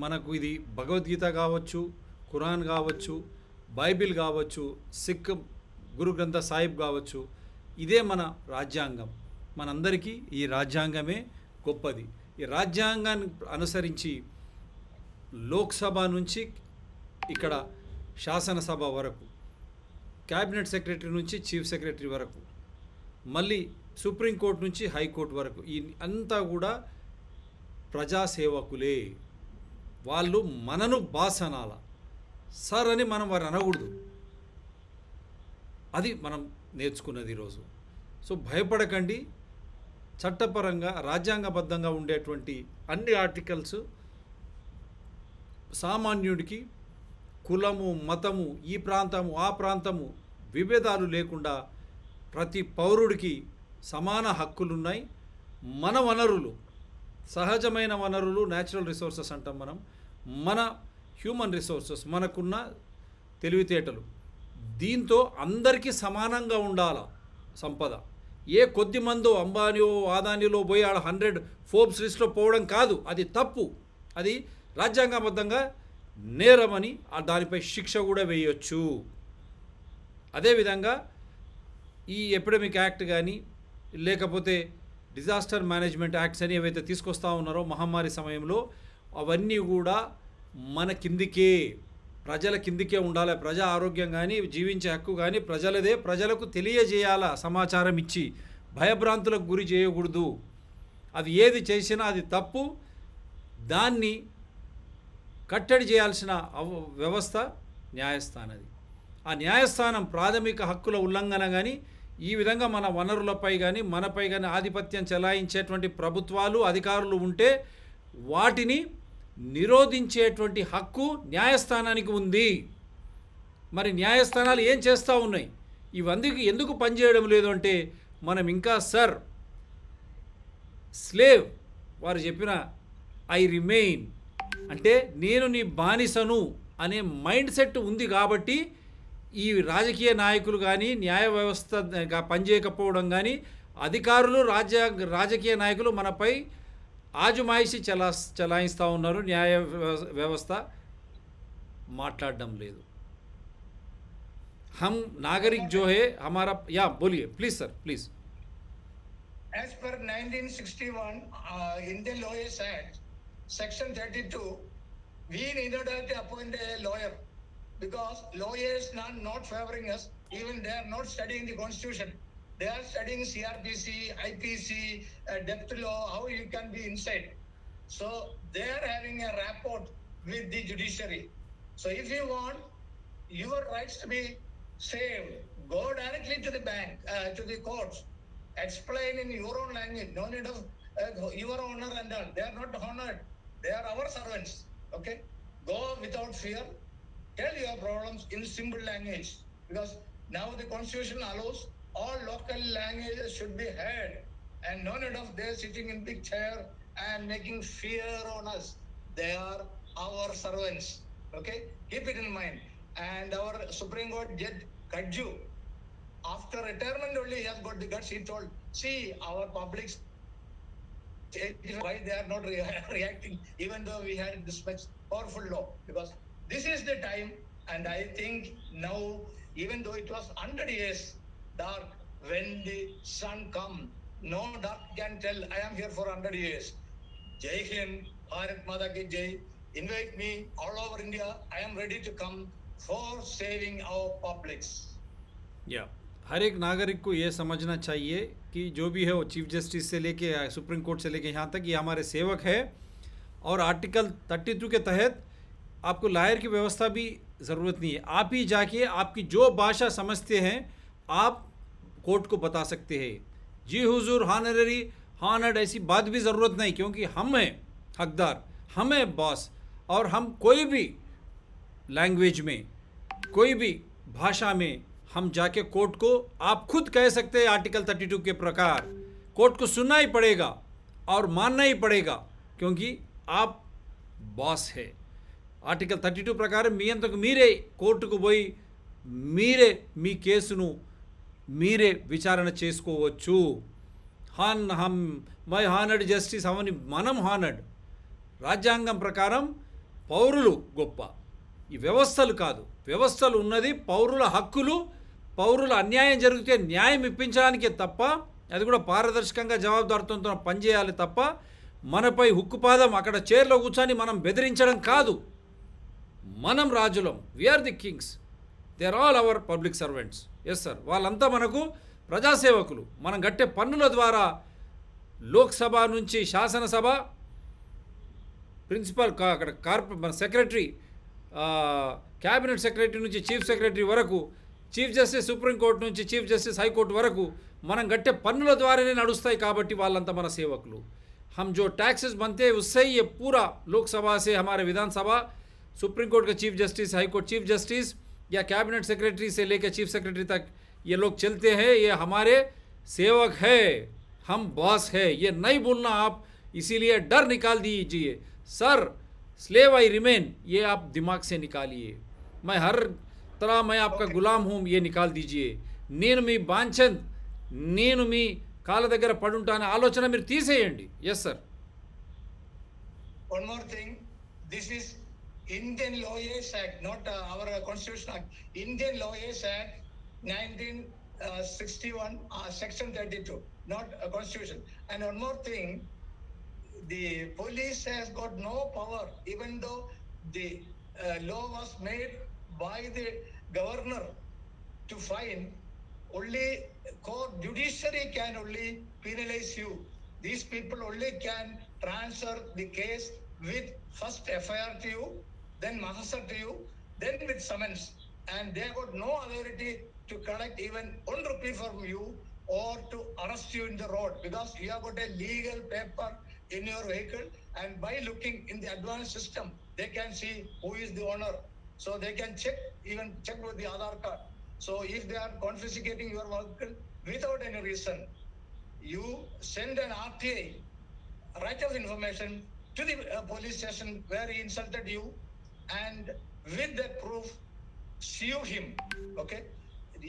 మనకు ఇది భగవద్గీత కావచ్చు, ఖురాన్ కావచ్చు, Bible కావచ్చు, sick గురు గ్రంథ సాహిబ్ కావచ్చు, ఇదే మన రాజ్యాంగం. మనందరికీ ఈ రాజ్యాంగమే గొప్పది. ఈ రాజ్యాంగాన్ని అనుసరించి లోక్సభ నుంచి ఇక్కడ శాసనసభ వరకు, క్యాబినెట్ సెక్రటరీ నుంచి చీఫ్ సెక్రటరీ వరకు, మళ్ళీ సుప్రీంకోర్టు నుంచి హైకోర్టు వరకు ఈ అంతా కూడా ప్రజాసేవకులే. వాళ్ళు మనను బాస్ అనాల, సార్ అని మనం వారు అనకూడదు. అది మనం నేర్చుకున్నది ఈరోజు. సో భయపడకండి. చట్టపరంగా రాజ్యాంగబద్ధంగా ఉండేటువంటి అన్ని ఆర్టికల్స్ సామాన్యుడికి కులము, మతము, ఈ ప్రాంతము, ఆ ప్రాంతము విభేదాలు లేకుండా ప్రతి పౌరుడికి సమాన హక్కులున్నాయి. మన వనరులు, సహజమైన వనరులు, న్యాచురల్ రిసోర్సెస్ అంటాం మనం, మన హ్యూమన్ రిసోర్సెస్, మనకున్న తెలివితేటలు, దీంతో అందరికీ సమానంగా ఉండాల సంపద. ఏ కొద్ది మందో అంబానీయో ఆదానీలో పోయి ఆడ 100 ఫోర్బ్స్ లిస్ట్లో పోవడం కాదు, అది తప్పు. అది రాజ్యాంగబద్ధంగా నేరమని దానిపై శిక్ష కూడా వేయొచ్చు. అదేవిధంగా ఈ ఎపిడమిక్ యాక్ట్ కానీ లేకపోతే డిజాస్టర్ మేనేజ్మెంట్ యాక్ట్స్ అని ఏవైతే తీసుకొస్తా ఉన్నారో మహమ్మారి సమయంలో, అవన్నీ కూడా మన కిందికే, ప్రజల కిందికే ఉండాలి. ప్రజా ఆరోగ్యం కానీ జీవించే హక్కు కానీ ప్రజలదే. ప్రజలకు తెలియజేయాల, సమాచారం ఇచ్చి భయభ్రాంతులకు గురి చేయకూడదు. అది ఏది చేసినా అది తప్పు. దాన్ని కట్టడి చేయాల్సిన వ్యవస్థ న్యాయస్థానది. ఆ న్యాయస్థానం ప్రాథమిక హక్కుల ఉల్లంఘన కానీ ఈ విధంగా మన వనరులపై కానీ మనపై కానీ ఆధిపత్యం చెలాయించేటువంటి ప్రభుత్వాలు, అధికారులు ఉంటే వాటిని నిరోధించేటువంటి హక్కు న్యాయస్థానానికి ఉంది. మరి న్యాయస్థానాలు ఏం చేస్తూ ఉన్నాయి? ఇవన్నీ ఎందుకు పనిచేయడం లేదు అంటే మనం ఇంకా సర్ స్లేవ్ వారు చెప్పిన ఐ రిమైన్ అంటే నేను నీ బానిసను అనే మైండ్ సెట్ ఉంది. కాబట్టి ఈ రాజకీయ నాయకులు కానీ న్యాయ వ్యవస్థ పనిచేయకపోవడం కానీ అధికారులు రాజకీయ నాయకులు మనపై ఆజుమాయిషి చలాయిస్తూ ఉన్నారు. న్యాయ వ్యవస్థ మాట్లాడడం లేదు. हम नागरिक जो है हमारा या बोलिए please sir please. as per 1961 Indian Lawyers Act, Section 32, we needed to appoint a lawyer because lawyers are not favoring us. Even they are not studying the constitution. They are studying CRPC, IPC, debt law, how you can be inside. So they are having a rapport with the judiciary. So if you want your rights to be saved, go directly to the bank, to the courts, explain in your own language. No need of your honor and all. They are not honored. They are our servants. Okay, go without fear. Tell your problems in simple language because now the constitution allows all local languages should be heard and no need of they sitting in big chair and making fear on us. They are our servants. Okay, keep it in mind. And our Supreme Court Judge Kajju, after retirement only, he has got the guts. He told, see, our publics, why they are not reacting, even though we had this much powerful law. Because this is the time, and I think now, even though it was 100 years dark, when the sun come, no dark can tell, I am here for 100 years. Jai Hind, Bharat Mata Ki Jai. Invite me all over India. I am ready to come for saving our publics. या हर एक नागरिक को ये समझना चाहिए कि जो भी है वो चीफ जस्टिस से लेके सुप्रीम कोर्ट से लेके यहाँ तक ये हमारे सेवक है और आर्टिकल 32 के तहत आपको लायर की व्यवस्था भी ज़रूरत नहीं है। आप ही जाके आपकी जो भाषा समझते हैं आप कोर्ट को बता सकते हैं। जी हुजूर, हॉनररी, हॉनर्ड, ऐसी बात भी ज़रूरत नहीं, क्योंकि हम हैं हकदार, हम हैं बॉस, और हम कोई भी लैंग्वेज में, कोई भी भाषा में हम जाके कोर्ट को आप खुद कह सकते हैं आर्टिकल 32 के प्रकार। कोर्ट को सुनना ही पड़ेगा और मानना ही पड़ेगा, क्योंकि आप బాస్ హే। ఆర్టికల్ 32 ప్రకారం మీ అంతకు మీరే కోర్టుకు పోయి మీరే మీ కేసును మీరే విచారణ చేసుకోవచ్చు। మై హానర్డ్ జస్టిస్ అవని మనం హానర్డ్। రాజ్యాంగం ప్రకారం పౌరులు గొప్ప, ఈ వ్యవస్థలు కాదు। వ్యవస్థలు ఉన్నది పౌరుల హక్కులు, పౌరుల అన్యాయం జరిగితే న్యాయం ఇప్పించడానికే తప్ప, అది కూడా పారదర్శకంగా జవాబుదారితనంతో పనిచేయాలి తప్ప మనపై హుక్కుపాదం అక్కడ చైర్లో కూర్చొని మనం బెదిరించడం కాదు। మనం రాజులం, we are the kings, they are all our public servants. Yes sir, వాళ్ళంతా మనకు ప్రజాసేవకులు। మనం కట్టే పన్నుల ద్వారా లోక్సభ నుంచి శాసనసభ, ప్రిన్సిపల్ అక్కడ మన సెక్రటరీ, క్యాబినెట్ సెక్రటరీ నుంచి చీఫ్ సెక్రటరీ వరకు, చీఫ్ జస్టిస్ సుప్రీంకోర్టు నుంచి చీఫ్ జస్టిస్ హైకోర్టు వరకు మనం కట్టే పన్నుల ద్వారానే నడుస్తాయి। కాబట్టి వాళ్ళంతా మన సేవకులు। हम जो टैक्सेस बनते हैं उससे ही ये पूरा लोकसभा से हमारे विधानसभा, सुप्रीम कोर्ट का chief justice, high court chief justice या कैबिनेट सेक्रेटरी से लेकर चीफ सेक्रेटरी तक ये लोग चलते हैं। ये हमारे सेवक है, हम बॉस है, ये नहीं बोलना आप, इसीलिए डर निकाल दीजिए। सर, स्लेव आई रिमेन, ये आप दिमाग से निकालिए। मैं हर तरह मैं आपका गुलाम हूँ, ये निकाल दीजिए। నేను మీ బాంఛన్, నేను మీ కాళ్ళ దగ్గర పడుంటానే ఆలోచన మీరు తీసేయండి। Yes sir. One more thing, this is Indian Lawyers Act, not our Constitution Act. Indian Lawyers Act 1961, Section 32, not a Constitution. And one more thing, the police has got no power, even though the law was made by the governor to fine. Only court judiciary can only penalize you. These people only can transfer the case with first FIR to you, then Mahasar to you, then with summons. And they have got no authority to collect even 1 rupee from you or to arrest you in the road, because you have got a legal paper in your vehicle, and by looking in the advanced system, they can see who is the owner. So they can even check with the Aadhaar card. So if they are confiscating your vehicle without any reason, you send an RTA, right of information, to the police station where he insulted you, and with that proof, sue him. Okay?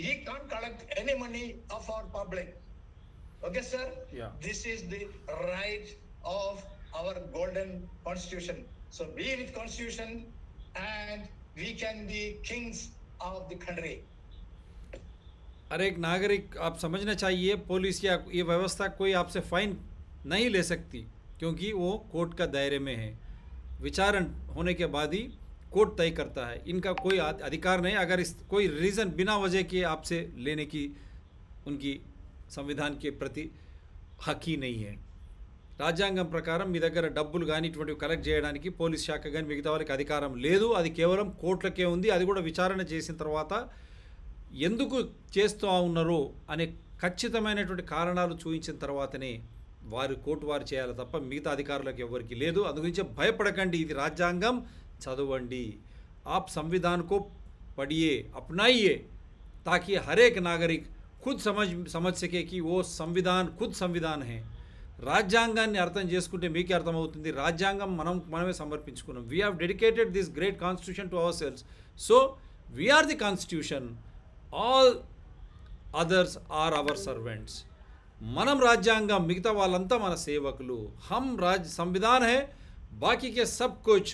He can't collect any money of our public. Okay, sir? Yeah. This is the right of our golden constitution. So be with constitution and we can be kings of the country. अरे एक नागरिक आप समझना चाहिए, police या ये व्यवस्था कोई आपसे फाइन नहीं ले सकती, क्योंकि वो कोर्ट का दायरे में है। विचारण होने के बाद ही कोर्ट तय करता है। इनका कोई अधिकार नहीं, अगर इस कोई रीज़न बिना वजह के आपसे लेने की उनकी संविधान के प्रति हक ही नहीं है। రాజ్యాంగం ప్రకారం మీ దగ్గర డబ్బులు కానీ ఇటువంటివి కలెక్ట్ చేయడానికి పోలీస్ శాఖ కానీ మిగతా వాళ్ళకి అధికారం లేదు. అది కేవలం కోర్టులకే ఉంది. అది కూడా విచారణ చేసిన తర్వాత ఎందుకు చేస్తూ ఉన్నారు అనే ఖచ్చితమైనటువంటి కారణాలు చూపించిన తర్వాతనే కోర్టు వారు చేయాలి తప్ప మిగతా అధికారులకు ఎవరికి లేదు. అందుగురించి భయపడకండి, ఇది రాజ్యాంగం, చదవండి. आप संविधान को पढ़िए, अपनाइए, ताकि हर एक नागरिक खुद समझ सके कि वो संविधान खुद संविधान है. రాజ్యాంగాన్ని అర్థం చేసుకుంటే మీకే అర్థమవుతుంది. రాజ్యాంగం మనమే సమర్పించుకున్నాం. We have dedicated this great constitution to our selves. So we are the constitution, all others are our servants. మనం రాజ్యాంగం, మిగతా వాళ్ళంతా మన సేవకులు. हम संविधान है, बाकी के सब कुछ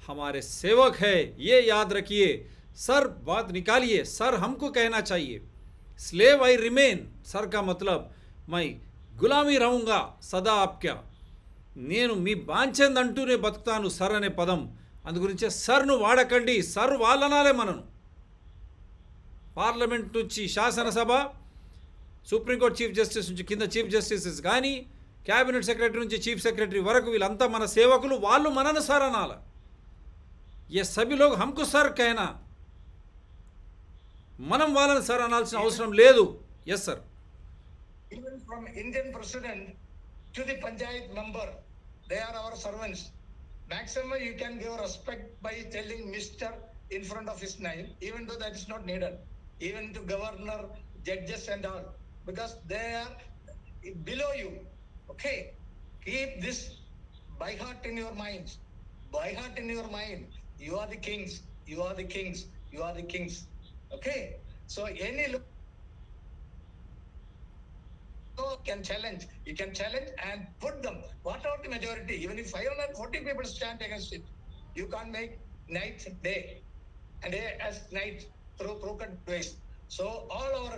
हमारे सेवक है. ये याद रखिए. सर बात निकालिए, सर हमको कहना चाहिए. स्लेव आई रिमेन, सर का मतलब मैं గులామీ రహూంగా సదా ఆప్క్యా, నేను మీ బాంఛందంటూనే బతుకుతాను సర్ అనే పదం. అందుగురించే సర్ను వాడకండి. సర్ వాళ్ళనాలే మనను. పార్లమెంట్ నుంచి శాసనసభ, సుప్రీంకోర్టు చీఫ్ జస్టిస్ నుంచి కింద చీఫ్ జస్టిసెస్ కానీ, క్యాబినెట్ సెక్రటరీ నుంచి చీఫ్ సెక్రటరీ వరకు వీళ్ళంతా మన సేవకులు. వాళ్ళు మనను సర్ అనాల. ఏ సభి లోగ్ హమ్కు సర్ कहना, మనం వాళ్ళని సర్ అనాల్సిన అవసరం లేదు. Yes sir. Even from Indian president to the panchayat member, they are our servants. Maximum you can give respect by telling Mr. in front of his name, even though that is not needed. Even to governor, judges and all, because they are below you. Okay, keep this by heart in your minds. By heart in your mind. You are the kings. You are the kings. You are the kings. Okay. So any you can challenge and put them. What about the majority? Even if 540 people stand against it, you can't make night day and day as night through crooked ways. So all our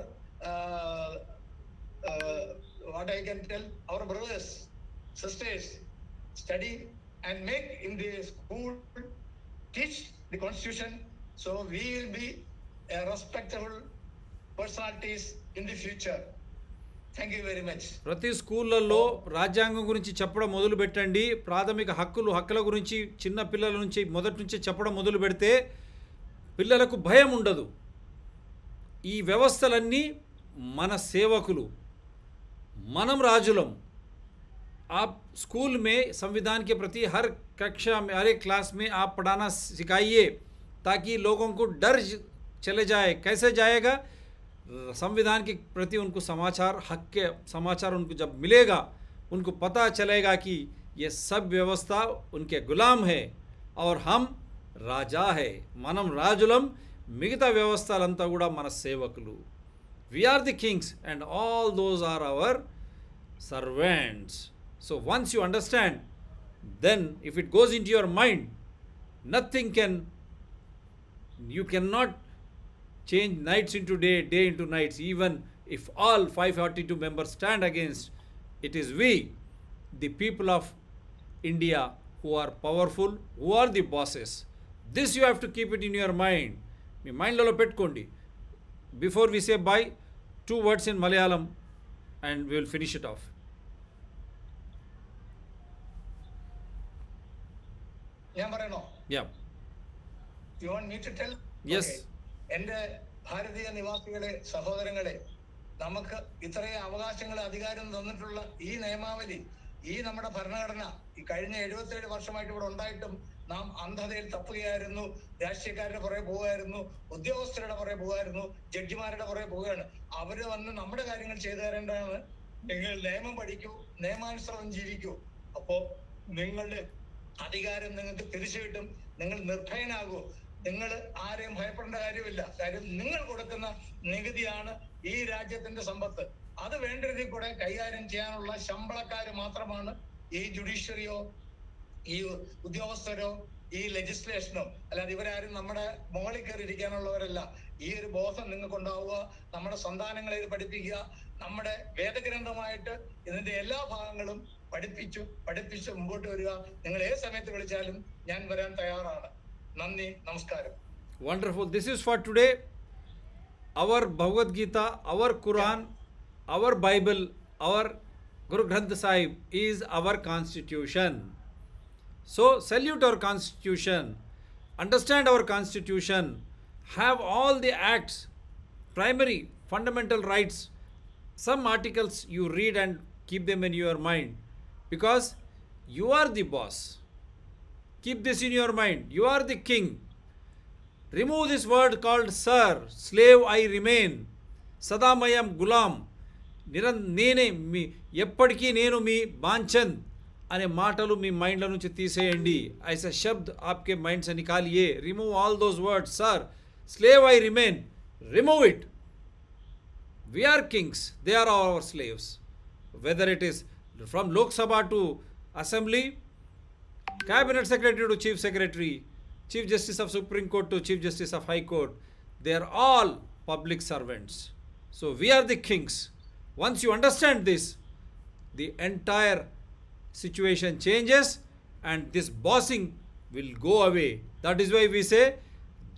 what I can tell, our brothers, sisters, study and make in the school, teach the constitution, so we will be respectable personalities in the future. Thank you very much. ప్రతి స్కూళ్ళల్లో రాజ్యాంగం గురించి చెప్పడం మొదలు పెట్టండి. ప్రాథమిక హక్కుల గురించి చిన్న పిల్లల నుంచి మొదటి నుంచి చెప్పడం మొదలు పెడితే పిల్లలకు భయం ఉండదు. ఈ వ్యవస్థలన్నీ మన సేవకులు, మనం రాజులం. आप स्कूल में संविधान के प्रति हर कक्षा में, हर एक क्लास में आप पढ़ाना सिखाइए, ताकि लोगों को डर चले जाए. कैसे जाएगा? संविधान के प्रति उनको समाचार, हक के समाचार उनको जब मिलेगा, उनको पता चलेगा कि ये सब व्यवस्था उनके गुलाम है और हम राजा है. మనం రాజులం, మిగతా వ్యవస్థలంతా కూడా మన సేవకులు. we are the kings and all those are our servants. So once you understand, then if it goes into your mind, you cannot change nights into day, day into nights. Even if all 542 members stand against, it is we, the people of India, who are powerful, who are the bosses. This you have to keep it in your mind. మీ మైండ్లలో పెట్టుకోండి. Before we say bye, 2 words in Malayalam and we will finish it off. ഞാൻ പറയണോ? Yeah. You want me to tell? Yes. Okay. എൻ്റെ ഭാരതീയ നിവാസികളെ, സഹോദരങ്ങളെ, നമുക്ക് ഇത്രയും അവകാശങ്ങൾ, അധികാരം തന്നിട്ടുള്ള ഈ നിയമാവലി, ഈ നമ്മുടെ ഭരണഘടന ഈ കഴിഞ്ഞ 77 വർഷമായിട്ട് ഇവിടെ ഉണ്ടായിട്ടും നാം അന്ധതയിൽ തപ്പുകയായിരുന്നു. രാഷ്ട്രീയക്കാരുടെ പുറകെ പോവുകയായിരുന്നു, ഉദ്യോഗസ്ഥരുടെ പുറകെ പോവുകയായിരുന്നു, ജഡ്ജിമാരുടെ പുറകെ പോവുകയാണ്. അവര് വന്ന് നമ്മുടെ കാര്യങ്ങൾ ചെയ്തു തരേണ്ടതാണ്. നിങ്ങൾ നിയമം പഠിക്കൂ, നിയമാനുസൃതം ജീവിക്കൂ. അപ്പോ നിങ്ങളുടെ അധികാരം നിങ്ങൾക്ക് തിരിച്ചു കിട്ടും. നിങ്ങൾ നിർഭയനാകൂ. നിങ്ങൾ ആരെയും ഭയപ്പെടേണ്ട കാര്യമില്ല. കാര്യം നിങ്ങൾ കൊടുക്കുന്ന നികുതിയാണ് ഈ രാജ്യത്തിന്റെ സമ്പത്ത്. അത് വേണ്ട രീതിയിൽ കൂടെ കൈകാര്യം ചെയ്യാനുള്ള ശമ്പളക്കാര് മാത്രമാണ് ഈ ജുഡീഷ്യറിയോ ഈ ഉദ്യോഗസ്ഥരോ ഈ ലെജിസ്ലേഷനും, അല്ലാതെ ഇവരാരും നമ്മുടെ മോളിൽ കയറി ഇരിക്കാനുള്ളവരല്ല. ഈ ഒരു ബോധം നിങ്ങൾക്ക് ഉണ്ടാവുക, നമ്മുടെ സന്താനങ്ങളെ ഇത് പഠിപ്പിക്കുക. നമ്മുടെ വേദഗ്രന്ഥമായിട്ട് ഇതിന്റെ എല്ലാ ഭാഗങ്ങളും പഠിപ്പിച്ച് മുമ്പോട്ട് വരിക. നിങ്ങൾ ഏത് സമയത്ത് വിളിച്ചാലും ഞാൻ വരാൻ തയ്യാറാണ്. നന്ദി, നമസ്കാരം. Wonderful. This is for today. Our Bhagavad Gita, our Quran, our Bible, our Guru Granth Sahib is our constitution. So salute our constitution, understand our constitution, have all the acts, primary fundamental rights. Some articles you read and keep them in your mind, because you are the boss. Keep this in your mind. You are the king. Remove this word called sir, slave I remain, sadamayam gulam, నేనే మీ ఎప్పటికీ నేను మీ బాంచన్ అనే మాటలు మీ మైండ్ల నుంచి తీసేయండి. ఐసా శబ్ద్ ఆప్కే mind से निकालिए. Remove all those words. Sir, slave I remain. Remove it. We are kings. They are our slaves. Whether it is from Lok Sabha to Assembly, Cabinet Secretary to Chief Secretary, Chief Justice of Supreme Court to Chief Justice of High Court, they are all public servants. So we are the kings. Once you understand this, the entire situation changes and this bossing will go away. That is why we say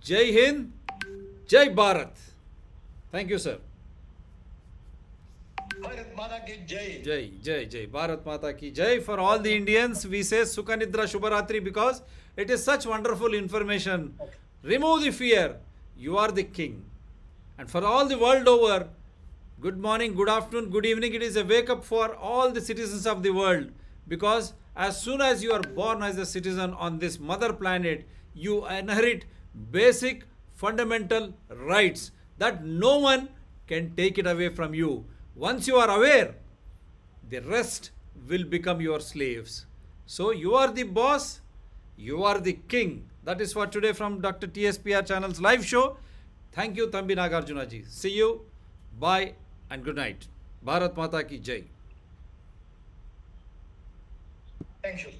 Jai Hind, Jai Bharat. Thank you, sir. Bharat Mata ki Jai. Jai, Jai, Jai. Bharat Mata ki Jai. For all the Indians, we say Sukhanidra Shubharatri, because it is such wonderful information. Remove the fear. You are the king. And for all the world over, good morning, good afternoon, good evening. It is a wake up for all the citizens of the world, because as soon as you are born as a citizen on this mother planet, you inherit basic fundamental rights that no one can take it away from you. Once you are aware, the rest will become your slaves. So you are the boss, you are the king. That is for today from Dr. TSPR channel's live show. Thank you, Thampi Nagarjuna ji. See you. Bye and good night. Bharat Mata ki Jai. Thank you.